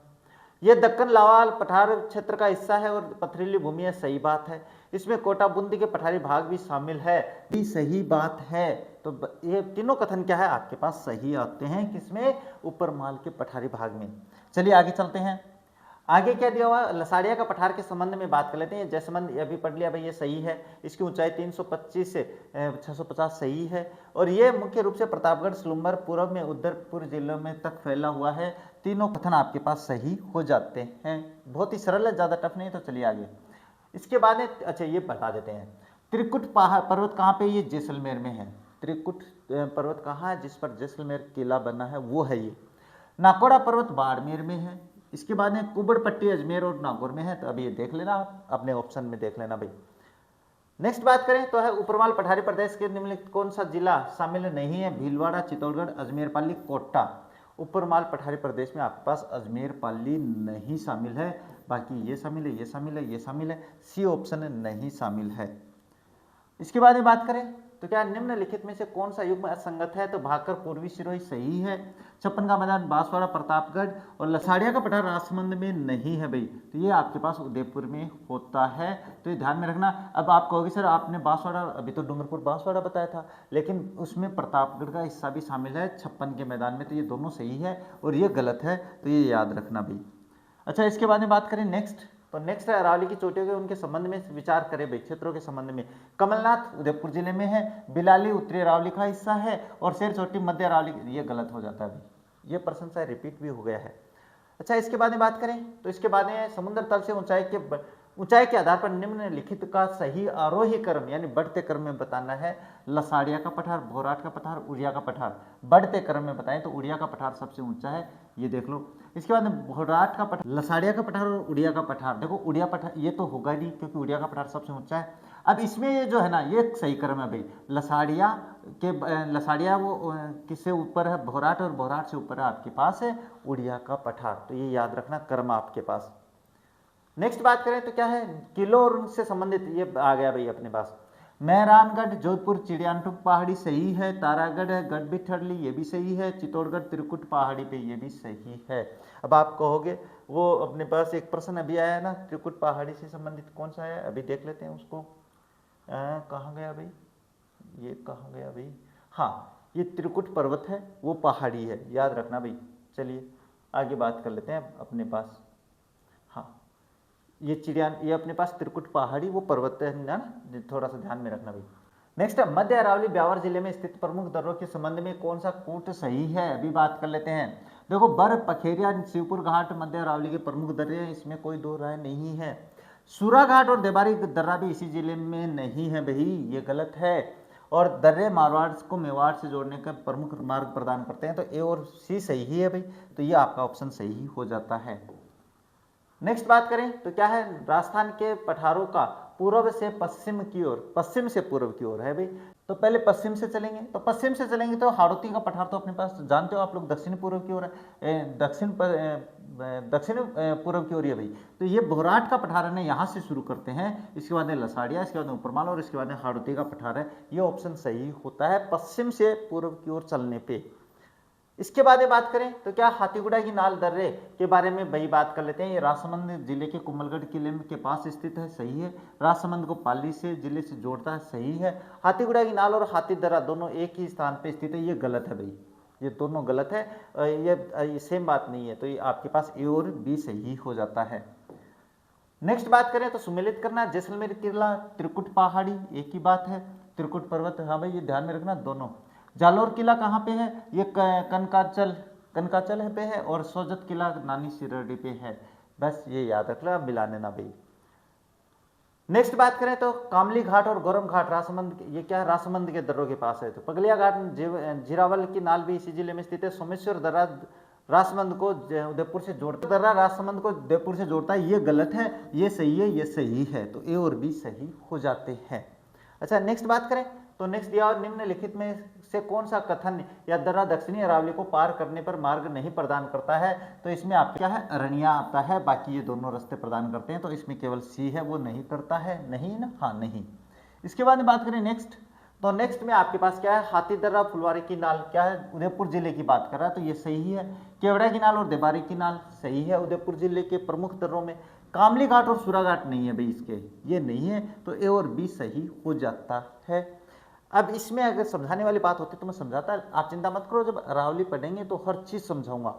यह दक्कन लाहौल पठार क्षेत्र का हिस्सा है और पथरीली भूमि है, सही बात है। इसमें कोटा बूंदी के पठारी भाग भी शामिल है, भी सही बात है। तो ये तीनों कथन क्या है आपके पास सही आते हैं, किसमें, ऊपरमाल के पठारी भाग में। चलिए आगे चलते हैं। आगे क्या दिया हुआ, लसाड़िया का पठार के संबंध में बात कर लेते हैं। जयसमंद अभी पढ़ लिया भाई, ये सही है। इसकी ऊंचाई 325 से 650 सही है और ये मुख्य रूप से प्रतापगढ़, सलूम्बर, पूर्व में उदयपुर जिलों में तक फैला हुआ है। तीनों कथन आपके पास सही हो जाते हैं, बहुत ही सरल है, ज़्यादा टफ नहीं। तो चलिए आगे। इसके बाद अच्छा ये बता देते हैं, त्रिकुट पहाड़ पर्वत कहाँ पे, ये जैसलमेर में है। त्रिकुट पर्वत कहाँ है, जिस पर जैसलमेर किला बना है, वो है ये। नाकोड़ा पर्वत बाड़मेर में है। इसके बाद में कुबड़ पट्टी अजमेर और नागौर में है, तो अभी ये देख लेना, आप अपने ऑप्शन में देख लेना भाई। नेक्स्ट बात करें तो है ऊपरमाल पठारी प्रदेश के निम्नलिखित कौन सा जिला शामिल नहीं है, भीलवाड़ा, चित्तौड़गढ़, अजमेर पाली, कोटा। ऊपरमाल पठारी प्रदेश में आपके पास अजमेर पाली नहीं शामिल है, बाकी ये शामिल है, ये शामिल है, ये शामिल है, सी ऑप्शन नहीं शामिल है। इसके बाद में बात करें तो क्या निम्नलिखित में से कौन सा युग्म असंगत है, तो भाकर, पूर्वी सिरोही सही है। छप्पन का मैदान बांसवाड़ा, प्रतापगढ़ और लसाड़िया का पठार राजसमंद में नहीं है भाई, तो ये आपके पास उदयपुर में होता है, तो ये ध्यान में रखना। अब आप कहोगे सर आपने बांसवाड़ा, अभी तो डूंगरपुर बांसवाड़ा बताया था, लेकिन उसमें प्रतापगढ़ का हिस्सा भी शामिल है 56 के मैदान में, तो ये दोनों सही है और ये गलत है, तो ये याद रखना भाई। अच्छा इसके बाद में बात करें नेक्स्ट, तो नेक्स्ट है अरावली की चोटियों के उनके संबंध में विचार करें भाई, क्षेत्रों के संबंध में। कमलनाथ उदयपुर जिले में है, बिलाली उत्तरी अरावली का हिस्सा है और शेर चोटी मध्य अरावली, ये गलत हो जाता है भाई, ये प्रश्न शायद रिपीट भी हो गया है। अच्छा इसके बाद में बात करें तो इसके बाद में समुद्र तल से ऊंचाई के आधार पर निम्नलिखित का सही आरोही क्रम यानी बढ़ते क्रम में बताना है। लसाड़िया का पठार, भोराट का पठार, उड़िया का पठार, बढ़ते क्रम में बताएं तो उड़िया का पठार सबसे ऊंचा है, ये देख लो। इसके बाद भोराट का पठार, लसाड़िया का पठार और उड़िया का पठार, देखो उड़िया पठार ये तो होगा नहीं क्योंकि उड़िया का पठार सबसे ऊंचा है। अब इसमें ये जो है ना ये सही क्रम है भाई, लसाड़िया वो किससे ऊपर है, भोराट, और भोराट से ऊपर है आपके पास है उड़िया का पठार, तो ये याद रखना क्रम आपके पास। नेक्स्ट बात करें तो क्या है, किलो और उनसे संबंधित ये आ गया भाई अपने पास। मेहरानगढ़, जोधपुर, चिड़ियानटुक पहाड़ी सही है, तारागढ़ है, गढ़बिठरली ये भी सही है, चित्तौड़गढ़ त्रिकुट पहाड़ी पे ये भी सही है। अब आप कहोगे वो अपने पास एक प्रश्न अभी आया है ना त्रिकुट पहाड़ी से संबंधित कौन सा है, अभी देख लेते हैं उसको। कहाँ गया भाई, ये कहाँ गया भाई, हाँ ये त्रिकुट पर्वत है वो पहाड़ी है, याद रखना भाई। चलिए आगे बात कर लेते हैं अपने पास। हाँ ये अपने पास त्रिकुट पहाड़ी वो पर्वत है ना, थोड़ा सा ध्यान में रखना भाई। नेक्स्ट है मध्य अरावली ब्यावर जिले में स्थित प्रमुख दर्रों के संबंध में कौन सा कूट सही है, अभी बात कर लेते हैं। देखो बर, पखेरिया, शिवपुर घाट मध्य अरावली के प्रमुख दर्रे हैं, इसमें कोई दो राय नहीं है। सूरा घाट और देबारी दर्रा भी इसी जिले में नहीं है भाई, ये गलत है। और दर्रे मारवाड़ को मेवाड़ से जोड़ने का प्रमुख मार्ग प्रदान करते हैं, तो ए और सी सही है भाई, तो ये आपका ऑप्शन सही हो जाता है। नेक्स्ट बात करें तो क्या है, राजस्थान के पठारों का पूर्व से पश्चिम की ओर, पश्चिम से पूर्व की ओर है भाई, तो पहले पश्चिम से चलेंगे, तो पश्चिम से चलेंगे तो हाड़ौती का पठार तो अपने पास जानते हो आप लोग दक्षिण पूर्व की ओर है, दक्षिण पूर्व की ओर है भाई, तो ये भोराट का पठार है ना, यहाँ से शुरू करते हैं, इसके बाद लसाड़िया, इसके बाद ऊपरमाल और इसके बाद हाड़ौती का पठार है, ये ऑप्शन सही होता है पश्चिम से पूर्व की ओर चलने पे। इसके बाद में बात करें तो क्या हाथीगुड़ा की नाल दर्रे के बारे में भाई बात कर लेते हैं। ये राजसमंद जिले के कुंभलगढ़ किले के पास स्थित है, सही है। राजसमंद को पाली से जिले से जोड़ता है, सही है। हाथीगुड़ा की नाल और हाथी दर्रा दोनों एक ही स्थान पे स्थित है, ये गलत है भाई, ये दोनों गलत है, ये सेम बात नहीं है, तो ये आपके पास ए और बी सही हो जाता है। नेक्स्ट बात करें तो सुमेलित करना, जैसलमेर किला, त्रिकुट पहाड़ी एक ही बात है, त्रिकुट पर्वत, हाँ भाई ये ध्यान में रखना दोनों। जालोर किला कहाँ पे है, ये कनकाचल पे है, और सोजत किला नानी सिरडी पे है, बस ये याद रख लो, मिला लेना भाई। नेक्स्ट बात करें तो कामली घाट और गौरम घाट राजसमंद, ये क्या है, राजसमंद के दर्रों के पास है। तो पगलिया घाट जीरावल की नाल भी इसी जिले में स्थित है। सोमेश्वर दर्रा राजसमंद को उदयपुर से जोड़ता, दर्रा राजसमंद को उदयपुर से जोड़ता है, ये गलत है, ये सही है, ये सही है, तो ए और बी सही हो जाते हैं। अच्छा नेक्स्ट बात करें तो नेक्स्ट दिया और निम्नलिखित में से कौन सा कथन या दर्रा दक्षिणी अरावली को पार करने पर मार्ग नहीं प्रदान करता है। तो इसमें आपका क्या है, अरनिया आता है, बाकी ये दोनों रास्ते प्रदान करते हैं, तो इसमें केवल सी है, वो नहीं करता है। नहीं ना, हाँ नहीं। इसके बाद में बात करें नेक्स्ट, तो नेक्स्ट में आपके पास क्या है, हाथी दर्रा फुलवारी की नाल, क्या है, उदयपुर जिले की बात कर रहा है, तो ये सही है। केवड़ा की नाल और देबारी की नाल सही है, उदयपुर जिले के प्रमुख दर्रों में। कामली घाट और सुरा घाट नहीं है भाई, इसके ये नहीं है, तो ए और बी सही हो जाता है। अब इसमें अगर समझाने वाली बात होती तो मैं समझाता, आप चिंता मत करो, जब अरावली पढ़ेंगे तो हर चीज समझाऊंगा।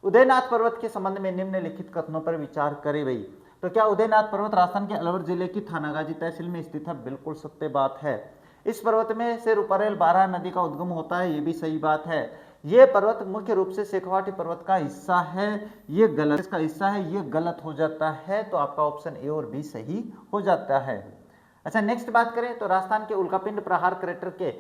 उदयनाथ पर्वत के संबंध में निम्नलिखित कथनों पर विचार करें भाई। तो क्या उदयनाथ पर्वत राजस्थान के अलवर जिले की थानागाजी तहसील में स्थित है? बिल्कुल सत्य बात है। इस पर्वत में से रूपारेल बारह नदी का उद्गम होता है, ये भी सही बात है। ये पर्वत मुख्य रूप से शेखावाटी पर्वत का हिस्सा है, ये गलत, इसका हिस्सा है, ये गलत हो जाता है, तो आपका ऑप्शन ए और बी सही हो जाता है। अच्छा नेक्स्ट बात करें तो राजस्थान के उल्कापिंड प्रहार क्रेटर के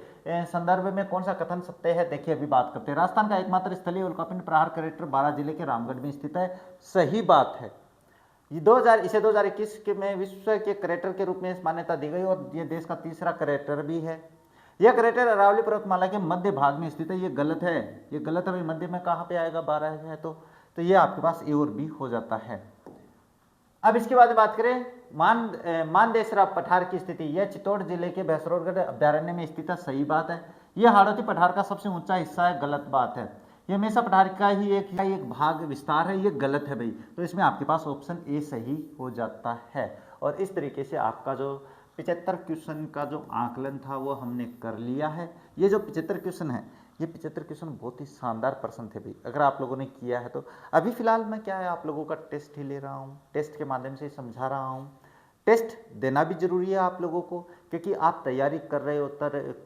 संदर्भ में कौन सा कथन सत्य है? देखिए अभी बात करते हैं। राजस्थान का एकमात्र स्थलीय उल्कापिंड प्रहार क्रेटर बारां जिले के रामगढ़ में स्थित है, सही बात है। इसे 2021 में विश्व के क्रेटर के रूप में मान्यता दी गई और ये देश का तीसरा क्रेटर भी है। यह क्रेटर अरावली पर्वतमाला के मध्य भाग में स्थित है, ये गलत है, ये गलत है भाई। मध्य में कहाँ पे आएगा, 12 है, तो ये आपके पास ए और बी हो जाता है। अब इसके बाद बात करें मानदेसरा पठार की स्थिति, यह चित्तौड़ जिले के भैंसरोडगढ़ अभ्यारण्य में स्थित है, सही बात है। यह हाड़ौती पठार का सबसे ऊंचा हिस्सा है, गलत बात है। यह हमेशा पठार का ही एक भाग विस्तार है, ये गलत है भाई। तो इसमें आपके पास ऑप्शन ए सही हो जाता है। और इस तरीके से आपका जो 75 क्वेश्चन का जो आकलन था वो हमने कर लिया है। ये जो 75 क्वेश्चन है, ये 75 क्वेश्चन बहुत ही शानदार प्रश्न थे भाई, अगर आप लोगों ने किया है तो। अभी फिलहाल मैं क्या है, आप लोगों का टेस्ट ही ले रहा हूँ, टेस्ट के माध्यम से समझा रहा हूँ। टेस्ट देना भी जरूरी है आप लोगों को, क्योंकि आप तैयारी कर रहे हो,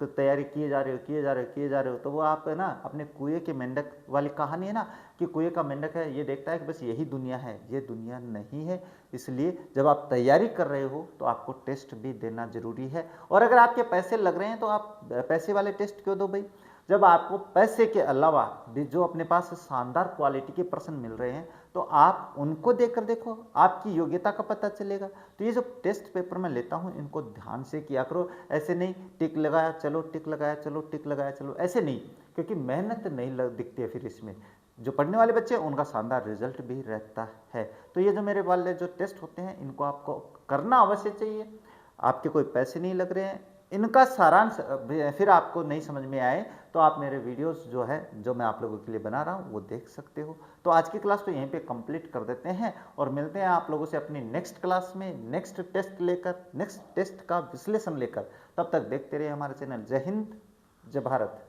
तैयारी किए जा रहे हो, तो वो आप है ना, अपने कुएं के मेंढक वाली कहानी है ना, कि कुएं का मेंढक है, ये देखता है कि बस यही दुनिया है, ये दुनिया नहीं है। इसलिए जब आप तैयारी कर रहे हो तो आपको टेस्ट भी देना जरूरी है। और अगर आपके पैसे लग रहे हैं तो आप पैसे वाले टेस्ट क्यों दो भाई? जब आपको पैसे के अलावा भी जो अपने पास शानदार क्वालिटी के प्रश्न मिल रहे हैं तो आप उनको देकर देखो, आपकी योग्यता का पता चलेगा। तो ये जो टेस्ट पेपर मैं लेता हूँ इनको ध्यान से किया करो, ऐसे नहीं टिक लगाया चलो, टिक लगाया चलो, टिक लगाया चलो, ऐसे नहीं, क्योंकि मेहनत नहीं दिखती है फिर इसमें। जो पढ़ने वाले बच्चे उनका शानदार रिजल्ट भी रहता है। तो ये जो मेरे वाले जो टेस्ट होते हैं इनको आपको करना अवश्य चाहिए। आपके कोई पैसे नहीं लग रहे हैं, इनका सारांश फिर आपको नहीं समझ में आए तो आप मेरे वीडियोस जो है जो मैं आप लोगों के लिए बना रहा हूँ वो देख सकते हो। तो आज की क्लास तो यहीं पे कंप्लीट कर देते हैं और मिलते हैं आप लोगों से अपनी नेक्स्ट क्लास में, नेक्स्ट टेस्ट लेकर, नेक्स्ट टेस्ट का विश्लेषण लेकर। तब तक देखते रहिए हमारे चैनल। जय हिंद, जय भारत।